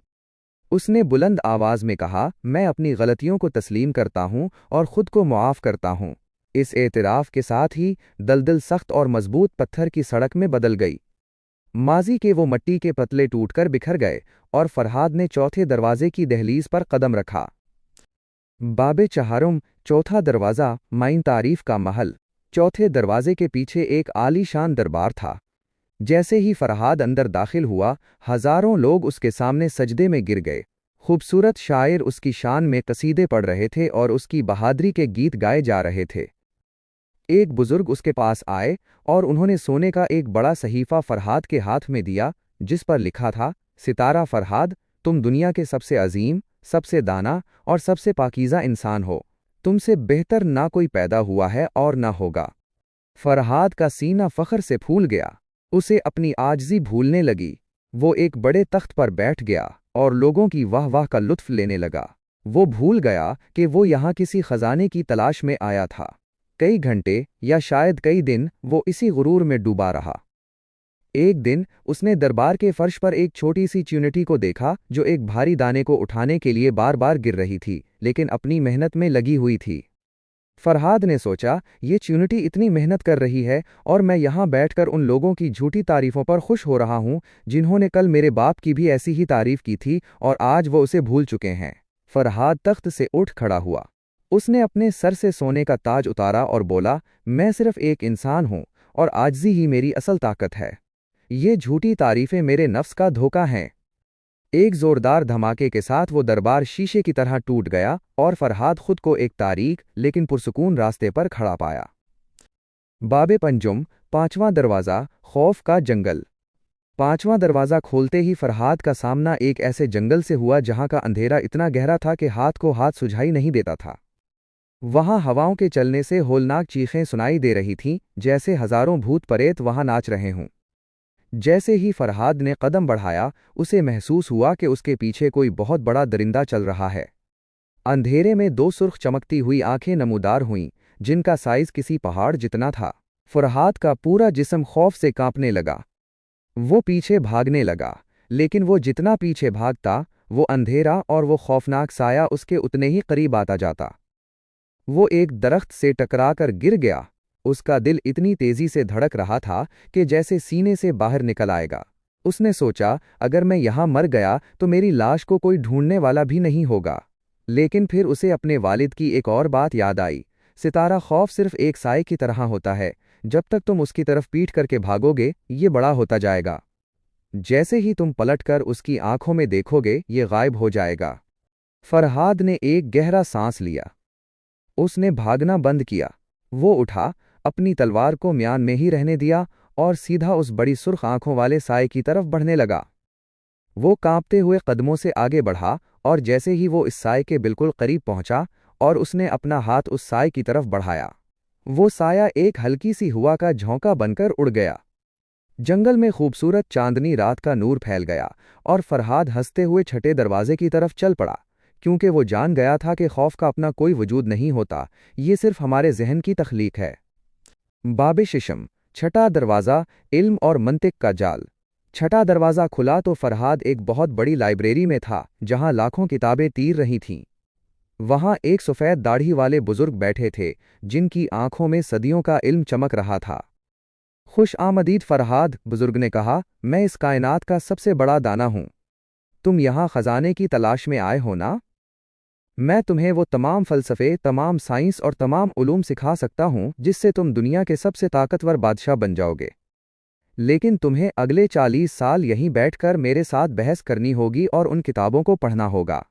اس نے بلند آواز میں کہا، میں اپنی غلطیوں کو تسلیم کرتا ہوں اور خود کو معاف کرتا ہوں۔ اس اعتراف کے ساتھ ہی دلدل سخت اور مضبوط پتھر کی سڑک میں بدل گئی۔ ماضی کے وہ مٹی کے پتلے ٹوٹ کر بکھر گئے اور فرحاد نے چوتھے دروازے کی دہلیز پر قدم رکھا۔ باب چہارم، چوتھا دروازہ، معین تعریف کا محل۔ چوتھے دروازے کے پیچھے ایک عالی شان دربار تھا۔ جیسے ہی فرحاد اندر داخل ہوا ہزاروں لوگ اس کے سامنے سجدے میں گر گئے۔ خوبصورت شاعر اس کی شان میں قصیدے پڑھ رہے تھے اور اس کی بہادری کے گیت گائے جا رہے تھے۔ ایک بزرگ اس کے پاس آئے اور انہوں نے سونے کا ایک بڑا صحیفہ فرحاد کے ہاتھ میں دیا جس پر لکھا تھا، ستارہ فرحاد، تم دنیا کے سب سے عظیم، سب سے دانا اور سب سے پاکیزہ انسان ہو، تم سے بہتر نہ کوئی پیدا ہوا ہے اور نہ ہوگا۔ فرحاد کا سینہ فخر سے پھول گیا، اسے اپنی عاجزی بھولنے لگی۔ وہ ایک بڑے تخت پر بیٹھ گیا اور لوگوں کی واہ واہ کا لطف لینے لگا۔ وہ بھول گیا کہ وہ یہاں کسی خزانے کی تلاش میں آیا تھا۔ کئی گھنٹے یا شاید کئی دن وہ اسی غرور میں ڈوبا رہا۔ ایک دن اس نے دربار کے فرش پر ایک چھوٹی سی چیونٹی کو دیکھا جو ایک بھاری دانے کو اٹھانے کے لیے بار بار گر رہی تھی، لیکن اپنی محنت میں لگی ہوئی تھی۔ فرہاد نے سوچا، یہ چیونٹی اتنی محنت کر رہی ہے اور میں یہاں بیٹھ کر ان لوگوں کی جھوٹی تعریفوں پر خوش ہو رہا ہوں جنہوں نے کل میرے باپ کی بھی ایسی ہی تعریف کی تھی اور آج وہ اسے بھول چکے ہیں۔ فرہاد تخت سے اٹھ کھڑا ہوا۔ اس نے اپنے سر سے سونے کا تاج اتارا اور بولا، میں صرف ایک انسان ہوں اور عاجزی ہی میری اصل طاقت ہے۔ یہ جھوٹی تعریفیں میرے نفس کا دھوکہ ہیں۔ ایک زوردار دھماکے کے ساتھ وہ دربار شیشے کی طرح ٹوٹ گیا اور فرہاد خود کو ایک تاریک لیکن پرسکون راستے پر کھڑا پایا۔ باب پنجم، پانچواں دروازہ، خوف کا جنگل۔ پانچواں دروازہ کھولتے ہی فرہاد کا سامنا ایک ایسے جنگل سے ہوا جہاں کا اندھیرا اتنا گہرا تھا کہ ہاتھ کو ہاتھ سجھائی نہیں دیتا تھا۔ وہاں ہواؤں کے چلنے سے ہولناک چیخیں سنائی دے رہی تھیں، جیسے ہزاروں بھوت پریت وہاں ناچ رہے ہوں۔ جیسے ہی فرہاد نے قدم بڑھایا، اسے محسوس ہوا کہ اس کے پیچھے کوئی بہت بڑا درندہ چل رہا ہے۔ اندھیرے میں دو سرخ چمکتی ہوئی آنکھیں نمودار ہوئیں، جن کا سائز کسی پہاڑ جتنا تھا۔ فرہاد کا پورا جسم خوف سے کانپنے لگا۔ وہ پیچھے بھاگنے لگا، لیکن وہ جتنا پیچھے بھاگتا، وہ اندھیرا اور وہ خوفناک سایہ اس کے اتنے ہی قریب آتا جاتا۔ وہ ایک درخت سے ٹکرا کر گر گیا۔ اس کا دل اتنی تیزی سے دھڑک رہا تھا کہ جیسے سینے سے باہر نکل آئے گا۔ اس نے سوچا، اگر میں یہاں مر گیا تو میری لاش کو کوئی ڈھونڈنے والا بھی نہیں ہوگا۔ لیکن پھر اسے اپنے والد کی ایک اور بات یاد آئی، ستارہ خوف صرف ایک سائے کی طرح ہوتا ہے، جب تک تم اس کی طرف پیٹ کر کے بھاگو گے یہ بڑا ہوتا جائے گا۔ جیسے ہی تم پلٹ کر اس کی آنکھوں میں دیکھو گے یہ غائب ہو جائے گا۔ فرہاد نے ایک گہرا سانس لیا۔ اس نے بھاگنا بند کیا۔ وہ اٹھا، اپنی تلوار کو میان میں ہی رہنے دیا اور سیدھا اس بڑی سرخ آنکھوں والے سائے کی طرف بڑھنے لگا۔ وہ کانپتے ہوئے قدموں سے آگے بڑھا اور جیسے ہی وہ اس سائے کے بالکل قریب پہنچا اور اس نے اپنا ہاتھ اس سائے کی طرف بڑھایا، وہ سایہ ایک ہلکی سی ہوا کا جھونکا بن کر اڑ گیا۔ جنگل میں خوبصورت چاندنی رات کا نور پھیل گیا اور فرہاد ہنستے ہوئے چھٹے دروازے کی طرف چل پڑا، کیونکہ وہ جان گیا تھا کہ خوف کا اپنا کوئی وجود نہیں ہوتا، یہ صرف ہمارے ذہن کی تخلیق ہے۔ باب ششم، چھٹا دروازہ، علم اور منطق کا جال۔ چھٹا دروازہ کھلا تو فرہاد ایک بہت بڑی لائبریری میں تھا جہاں لاکھوں کتابیں تیر رہی تھیں۔ وہاں ایک سفید داڑھی والے بزرگ بیٹھے تھے جن کی آنکھوں میں صدیوں کا علم چمک رہا تھا۔ خوش آمدید فرہاد، بزرگ نے کہا، میں اس کائنات کا سب سے بڑا دانا ہوں۔ تم یہاں خزانے کی تلاش میں آئے ہو نا؟ میں تمہیں وہ تمام فلسفے، تمام سائنس اور تمام علوم سکھا سکتا ہوں جس سے تم دنیا کے سب سے طاقتور بادشاہ بن جاؤ گے۔ لیکن تمہیں اگلے 40 سال یہیں بیٹھ کر میرے ساتھ بحث کرنی ہوگی اور ان کتابوں کو پڑھنا ہوگا۔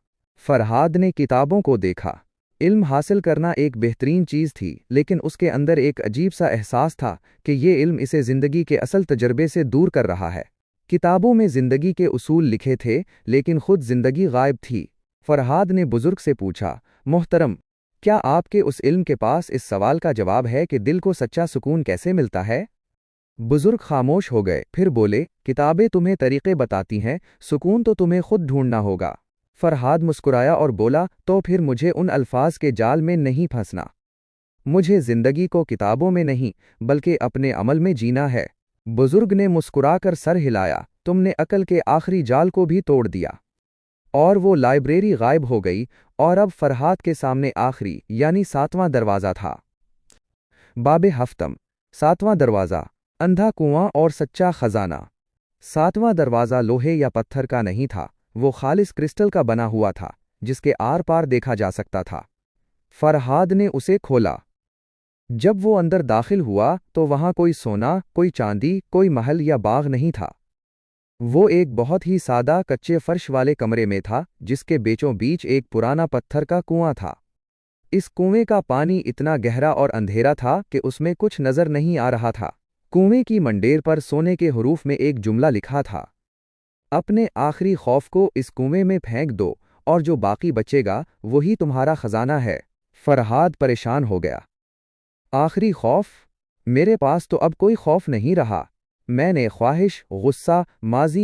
فرہاد نے کتابوں کو دیکھا۔ علم حاصل کرنا ایک بہترین چیز تھی، لیکن اس کے اندر ایک عجیب سا احساس تھا کہ یہ علم اسے زندگی کے اصل تجربے سے دور کر رہا ہے۔ کتابوں میں زندگی کے اصول لکھے تھے، لیکن خود زندگی غائب تھی۔ فرہاد نے بزرگ سے پوچھا، محترم، کیا آپ کے اس علم کے پاس اس سوال کا جواب ہے کہ دل کو سچا سکون کیسے ملتا ہے؟ بزرگ خاموش ہو گئے، پھر بولے، کتابیں تمہیں طریقے بتاتی ہیں، سکون تو تمہیں خود ڈھونڈنا ہوگا۔ فرہاد مسکرایا اور بولا، تو پھر مجھے ان الفاظ کے جال میں نہیں پھنسنا۔ مجھے زندگی کو کتابوں میں نہیں بلکہ اپنے عمل میں جینا ہے۔ بزرگ نے مسکرا کر سر ہلایا، تم نے عقل کے آخری جال کو بھی توڑ دیا۔ اور وہ لائبریری غائب ہو گئی اور اب فرہاد کے سامنے آخری یعنی 7واں دروازہ تھا۔ باب ہفتم، 7واں دروازہ، اندھا کنواں اور سچا خزانہ۔ 7واں دروازہ لوہے یا پتھر کا نہیں تھا، وہ خالص کرسٹل کا بنا ہوا تھا جس کے آر پار دیکھا جا سکتا تھا۔ فرہاد نے اسے کھولا۔ جب وہ اندر داخل ہوا تو وہاں کوئی سونا، کوئی چاندی، کوئی محل یا باغ نہیں تھا۔ وہ ایک بہت ہی سادہ کچے فرش والے کمرے میں تھا جس کے بیچوں بیچ ایک پرانا پتھر کا کنواں تھا۔ اس کنویں کا پانی اتنا گہرا اور اندھیرا تھا کہ اس میں کچھ نظر نہیں آ رہا تھا۔ کنویں کی منڈیر پر سونے کے حروف میں ایک جملہ لکھا تھا، اپنے آخری خوف کو اس کنویں میں پھینک دو اور جو باقی بچے گا وہی تمہارا خزانہ ہے۔ فرہاد پریشان ہو گیا۔ آخری خوف؟ میرے پاس تو اب کوئی خوف نہیں رہا۔ میں نے خواہش، غصہ، ماضی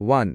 1.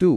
2.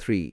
3.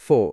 4.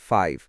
5.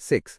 6.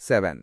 7.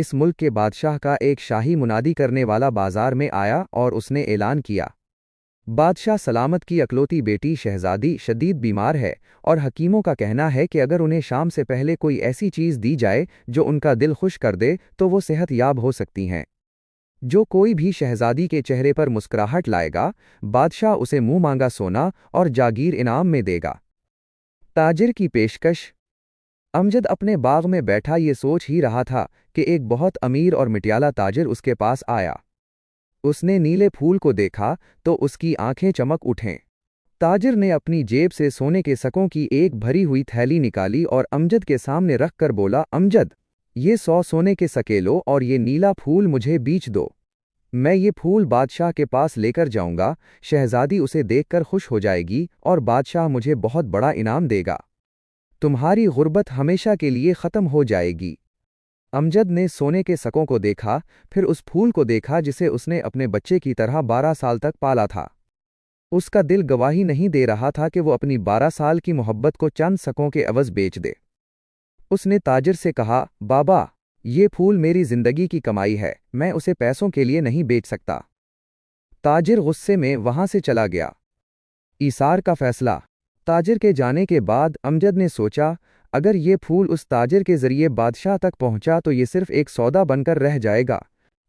اس ملک کے بادشاہ کا ایک شاہی منادی کرنے والا بازار میں آیا اور اس نے اعلان کیا، بادشاہ سلامت کی اکلوتی بیٹی شہزادی شدید بیمار ہے، اور حکیموں کا کہنا ہے کہ اگر انہیں شام سے پہلے کوئی ایسی چیز دی جائے جو ان کا دل خوش کر دے تو وہ صحت یاب ہو سکتی ہیں۔ جو کوئی بھی شہزادی کے چہرے پر مسکراہٹ لائے گا، بادشاہ اسے منہ مانگا سونا اور جاگیر انعام میں دے گا۔ تاجر کی پیشکش۔ امجد اپنے باغ میں بیٹھا یہ سوچ ہی رہا تھا کہ ایک بہت امیر اور مٹیالہ تاجر اس کے پاس آیا۔ اس نے نیلے پھول کو دیکھا تو اس کی آنکھیں چمک اٹھیں۔ تاجر نے اپنی جیب سے سونے کے سکوں کی ایک بھری ہوئی تھیلی نکالی اور امجد کے سامنے رکھ کر بولا، امجد، یہ 100 سونے کے سکے لو اور یہ نیلا پھول مجھے بیچ دو۔ میں یہ پھول بادشاہ کے پاس لے کر جاؤں گا، شہزادی اسے دیکھ کر خوش ہو جائے گی اور بادشاہ مجھے بہت بڑا انعام دے گا۔ تمہاری غربت ہمیشہ کے لیے ختم ہو جائے گی۔ امجد نے سونے کے سکوں کو دیکھا، پھر اس پھول کو دیکھا جسے اس نے اپنے بچے کی طرح 12 سال تک پالا تھا۔ اس کا دل گواہی نہیں دے رہا تھا کہ وہ اپنی 12 سال کی محبت کو چند سکوں کے عوض بیچ دے۔ اس نے تاجر سے کہا، بابا، یہ پھول میری زندگی کی کمائی ہے، میں اسے پیسوں کے لیے نہیں بیچ سکتا۔ تاجر غصے میں وہاں سے چلا گیا۔ ایثار کا فیصلہ۔ تاجر کے جانے کے بعد امجد نے سوچا، اگر یہ پھول اس تاجر کے ذریعے بادشاہ تک پہنچا تو یہ صرف ایک سودا بن کر رہ جائے گا،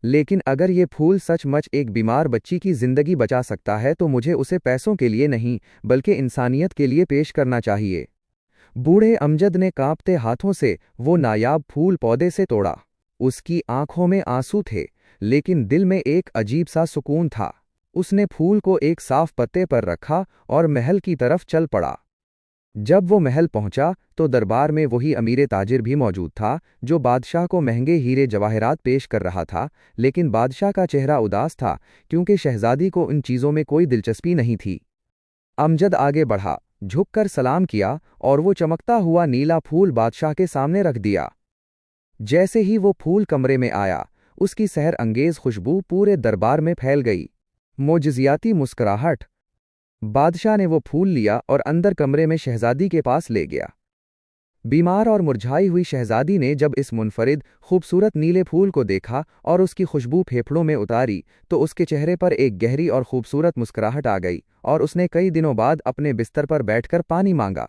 لیکن اگر یہ پھول سچ مچ ایک بیمار بچی کی زندگی بچا سکتا ہے تو مجھے اسے پیسوں کے لیے نہیں بلکہ انسانیت کے لیے پیش کرنا چاہیے۔ بوڑھے امجد نے کانپتے ہاتھوں سے وہ نایاب پھول پودے سے توڑا۔ اس کی آنکھوں میں آنسو تھے، لیکن دل میں ایک عجیب سا سکون تھا۔ اس نے پھول کو ایک صاف پتے پر رکھا اور محل کی طرف چل پڑا۔ جب وہ محل پہنچا تو دربار میں وہی امیر تاجر بھی موجود تھا جو بادشاہ کو مہنگے ہیرے جواہرات پیش کر رہا تھا، لیکن بادشاہ کا چہرہ اداس تھا کیونکہ شہزادی کو ان چیزوں میں کوئی دلچسپی نہیں تھی۔ امجد آگے بڑھا، جھک کر سلام کیا اور وہ چمکتا ہوا نیلا پھول بادشاہ کے سامنے رکھ دیا۔ جیسے ہی وہ پھول کمرے میں آیا، اس کی سحر انگیز خوشبو پورے دربار میں پھیل گئی۔ معجزاتی مسکراہٹ۔ بادشاہ نے وہ پھول لیا اور اندر کمرے میں شہزادی کے پاس لے گیا۔ بیمار اور مرجھائی ہوئی شہزادی نے جب اس منفرد خوبصورت نیلے پھول کو دیکھا اور اس کی خوشبو پھیپھڑوں میں اتاری تو اس کے چہرے پر ایک گہری اور خوبصورت مسکراہٹ آ گئی اور اس نے کئی دنوں بعد اپنے بستر پر بیٹھ کر پانی مانگا۔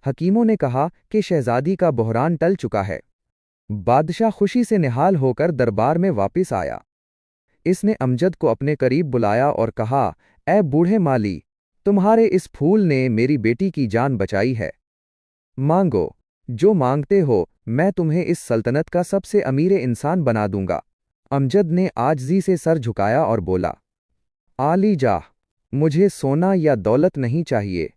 حکیموں نے کہا کہ شہزادی کا بحران ٹل چکا ہے۔ بادشاہ خوشی سے نہال ہو کر دربار میں واپس آیا۔ اس نے امجد کو اپنے قریب بلایا اور کہا، اے بوڑھے مالی، تمہارے اس پھول نے میری بیٹی کی جان بچائی ہے۔ مانگو، جو مانگتے ہو میں تمہیں اس سلطنت کا سب سے امیر انسان بنا دوں گا۔ امجد نے عاجزی سے سر جھکایا اور بولا، عالی جاہ، مجھے سونا یا دولت نہیں چاہیے۔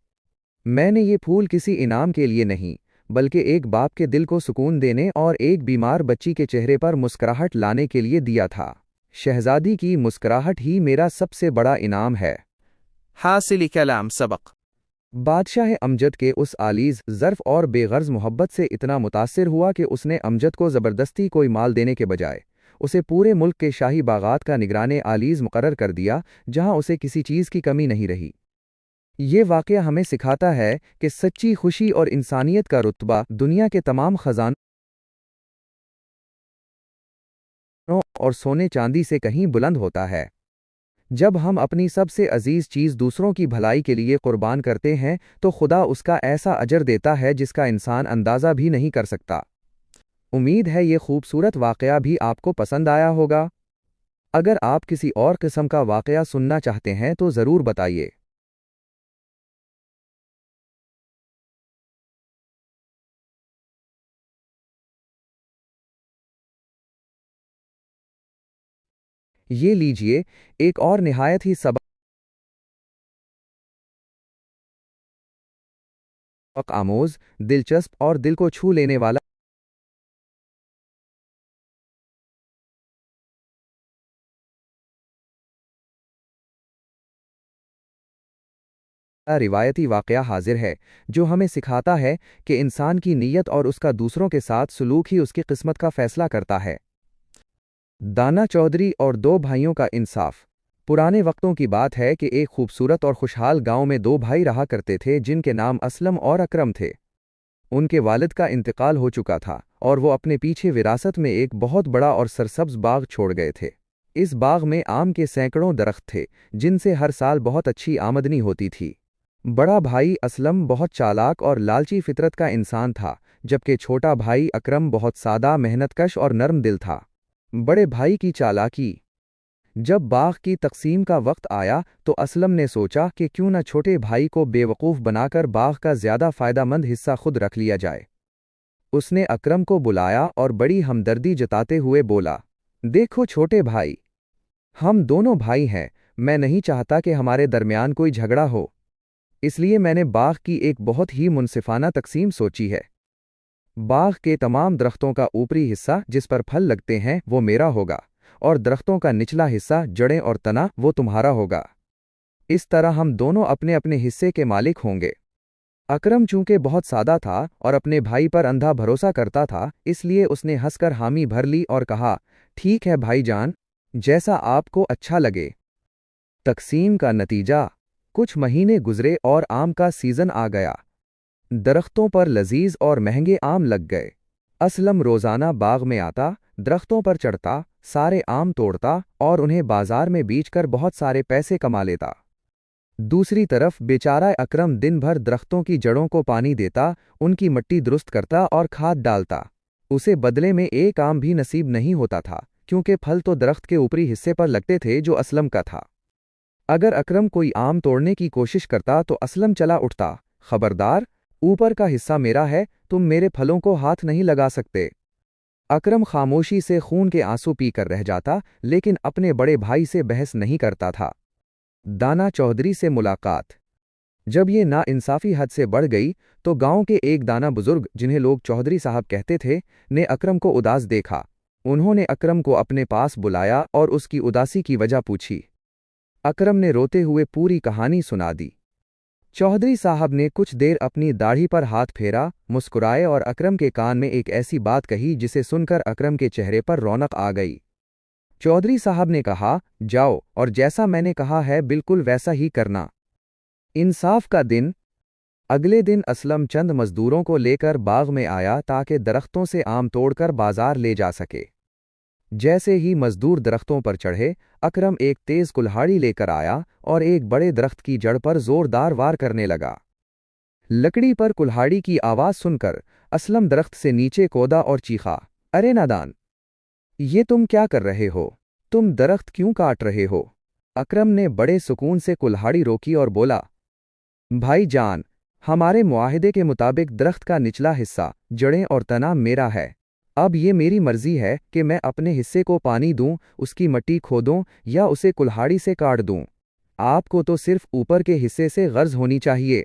میں نے یہ پھول کسی انعام کے لیے نہیں بلکہ ایک باپ کے دل کو سکون دینے اور ایک بیمار بچی کے چہرے پر مسکراہٹ لانے کے لیے دیا تھا۔ شہزادی کی مسکراہٹ ہی میرا سب سے بڑا انعام ہے۔ حاصل کلام سبق۔ بادشاہ امجد کے اس عالیز ظرف اور بے غرض محبت سے اتنا متاثر ہوا کہ اس نے امجد کو زبردستی کوئی مال دینے کے بجائے اسے پورے ملک کے شاہی باغات کا نگران عالیز مقرر کر دیا، جہاں اسے کسی چیز کی کمی نہیں رہی۔ یہ واقعہ ہمیں سکھاتا ہے کہ سچی خوشی اور انسانیت کا رتبہ دنیا کے تمام خزانوں اور سونے چاندی سے کہیں بلند ہوتا ہے۔ جب ہم اپنی سب سے عزیز چیز دوسروں کی بھلائی کے لیے قربان کرتے ہیں تو خدا اس کا ایسا اجر دیتا ہے جس کا انسان اندازہ بھی نہیں کر سکتا۔ امید ہے یہ خوبصورت واقعہ بھی آپ کو پسند آیا ہوگا۔ اگر آپ کسی اور قسم کا واقعہ سننا چاہتے ہیں تو ضرور بتائیے۔ یہ لیجئے ایک اور نہایت ہی سبق آموز، دلچسپ اور دل کو چھو لینے والا روایتی واقعہ حاضر ہے جو ہمیں سکھاتا ہے کہ انسان کی نیت اور اس کا دوسروں کے ساتھ سلوک ہی اس کی قسمت کا فیصلہ کرتا ہے۔ دانا چودھری اور 2 بھائیوں کا انصاف۔ پرانے وقتوں کی بات ہے کہ ایک خوبصورت اور خوشحال گاؤں میں 2 بھائی رہا کرتے تھے جن کے نام اسلم اور اکرم تھے۔ ان کے والد کا انتقال ہو چکا تھا اور وہ اپنے پیچھے وراثت میں ایک بہت بڑا اور سرسبز باغ چھوڑ گئے تھے۔ اس باغ میں آم کے سینکڑوں درخت تھے جن سے ہر سال بہت اچھی آمدنی ہوتی تھی۔ بڑا بھائی اسلم بہت چالاک اور لالچی فطرت کا انسان تھا، جبکہ چھوٹا بھائی اکرم بہت سادہ، محنت کش اور نرم دل تھا۔ بڑے بھائی کی چالاکی۔ جب باغ کی تقسیم کا وقت آیا تو اسلم نے سوچا کہ کیوں نہ چھوٹے بھائی کو بے وقوف بنا کر باغ کا زیادہ فائدہ مند حصہ خود رکھ لیا جائے۔ اس نے اکرم کو بلایا اور بڑی ہمدردی جتاتے ہوئے بولا، دیکھو چھوٹے بھائی، ہم دونوں بھائی ہیں، میں نہیں چاہتا کہ ہمارے درمیان کوئی جھگڑا ہو، اس لیے میں نے باغ کی ایک بہت ہی منصفانہ تقسیم سوچی ہے۔ باغ کے تمام درختوں کا اوپری حصہ جس پر پھل لگتے ہیں وہ میرا ہوگا، اور درختوں کا نچلا حصہ جڑیں اور تنا وہ تمہارا ہوگا۔ اس طرح ہم دونوں اپنے اپنے حصے کے مالک ہوں گے۔ اکرم چونکہ بہت سادہ تھا اور اپنے بھائی پر اندھا بھروسہ کرتا تھا، اس لیے اس نے ہنس کر حامی بھر لی اور کہا، ٹھیک ہے بھائی جان، جیسا آپ کو اچھا لگے۔ تقسیم کا نتیجہ۔ کچھ مہینے گزرے اور آم کا سیزن آ گیا۔ درختوں پر لذیذ اور مہنگے آم لگ گئے۔ اسلم روزانہ باغ میں آتا، درختوں پر چڑھتا، سارے آم توڑتا اور انہیں بازار میں بیچ کر بہت سارے پیسے کما لیتا۔ دوسری طرف بیچارہ اکرم دن بھر درختوں کی جڑوں کو پانی دیتا، ان کی مٹی درست کرتا اور کھاد ڈالتا۔ اسے بدلے میں ایک آم بھی نصیب نہیں ہوتا تھا، کیونکہ پھل تو درخت کے اوپری حصے پر لگتے تھے جو اسلم کا تھا۔ اگر اکرم کوئی آم توڑنے کی کوشش کرتا تو اسلم چلا اٹھتا، خبردار، اوپر کا حصہ میرا ہے، تم میرے پھلوں کو ہاتھ نہیں لگا سکتے۔ اکرم خاموشی سے خون کے آنسو پی کر رہ جاتا، لیکن اپنے بڑے بھائی سے بحث نہیں کرتا تھا۔ دانا چودھری سے ملاقات۔ جب یہ ناانصافی حد سے بڑھ گئی تو گاؤں کے ایک دانا بزرگ جنہیں لوگ چودھری صاحب کہتے تھے نے اکرم کو اداس دیکھا۔ انہوں نے اکرم کو اپنے پاس بلایا اور اس کی اداسی کی وجہ پوچھی۔ اکرم نے روتے ہوئے پوری کہانی سنا دی۔ چودھری صاحب نے کچھ دیر اپنی داڑھی پر ہاتھ پھیرا، مسکرائے اور اکرم کے کان میں ایک ایسی بات کہی جسے سن کر اکرم کے چہرے پر رونق آ گئی۔ چودھری صاحب نے کہا، جاؤ اور جیسا میں نے کہا ہے بالکل ویسا ہی کرنا۔ انصاف کا دن۔ اگلے دن اسلم چند مزدوروں کو لے کر باغ میں آیا تاکہ درختوں سے آم توڑ کر بازار لے جا سکے۔ جیسے ہی مزدور درختوں پر چڑھے، اکرم ایک تیز کلہاڑی لے کر آیا اور ایک بڑے درخت کی جڑ پر زوردار وار کرنے لگا۔ لکڑی پر کلہاڑی کی آواز سن کر اسلم درخت سے نیچے کودا اور چیخا، ارے نادان! یہ تم کیا کر رہے ہو؟ تم درخت کیوں کاٹ رہے ہو؟ اکرم نے بڑے سکون سے کلہاڑی روکی اور بولا، بھائی جان، ہمارے معاہدے کے مطابق درخت کا نچلا حصہ، جڑیں اور تنا میرا ہے۔ اب یہ میری مرضی ہے کہ میں اپنے حصے کو پانی دوں، اس کی مٹی کھودوں یا اسے کلہاڑی سے کاٹ دوں۔ آپ کو تو صرف اوپر کے حصے سے غرض ہونی چاہیے۔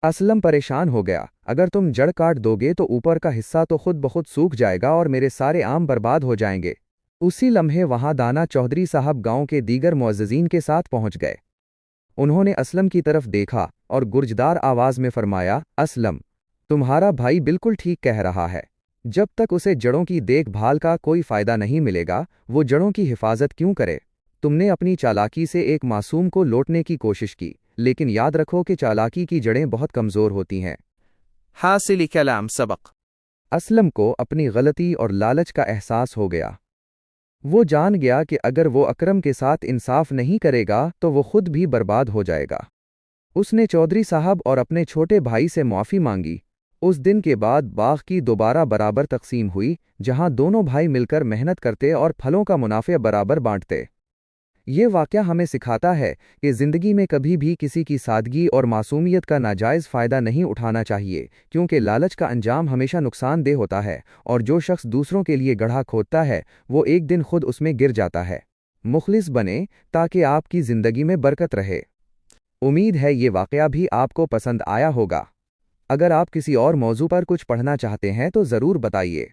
اسلم پریشان ہو گیا، اگر تم جڑ کاٹ دو گے تو اوپر کا حصہ تو خود بخود سوکھ جائے گا اور میرے سارے آم برباد ہو جائیں گے۔ اسی لمحے وہاں دانا چودھری صاحب گاؤں کے دیگر معززین کے ساتھ پہنچ گئے۔ انہوں نے اسلم کی طرف دیکھا اور گرجدار آواز میں فرمایا، اسلم، تمہارا بھائی بالکل ٹھیک کہہ رہا ہے۔ جب تک اسے جڑوں کی دیکھ بھال کا کوئی فائدہ نہیں ملے گا، وہ جڑوں کی حفاظت کیوں کرے؟ تم نے اپنی چالاکی سے ایک معصوم کو لوٹنے کی کوشش کی، لیکن یاد رکھو کہ چالاکی کی جڑیں بہت کمزور ہوتی ہیں۔ حاصل کلام سبق۔ اسلم کو اپنی غلطی اور لالچ کا احساس ہو گیا۔ وہ جان گیا کہ اگر وہ اکرم کے ساتھ انصاف نہیں کرے گا تو وہ خود بھی برباد ہو جائے گا۔ اس نے چودھری صاحب اور اپنے چھوٹے بھائی سے معافی مانگی۔ اس دن کے بعد باغ کی دوبارہ برابر تقسیم ہوئی، جہاں دونوں بھائی مل کر محنت کرتے اور پھلوں کا منافع برابر بانٹتے۔ یہ واقعہ ہمیں سکھاتا ہے کہ زندگی میں کبھی بھی کسی کی سادگی اور معصومیت کا ناجائز فائدہ نہیں اٹھانا چاہیے، کیونکہ لالچ کا انجام ہمیشہ نقصان دہ ہوتا ہے، اور جو شخص دوسروں کے لیے گڑھا کھودتا ہے وہ ایک دن خود اس میں گر جاتا ہے۔ مخلص بنیں تاکہ آپ کی زندگی میں برکت رہے۔ امید ہے یہ واقعہ بھی آپ کو پسند آیا ہوگا۔ اگر آپ کسی اور موضوع پر کچھ پڑھنا چاہتے ہیں تو ضرور بتائیے۔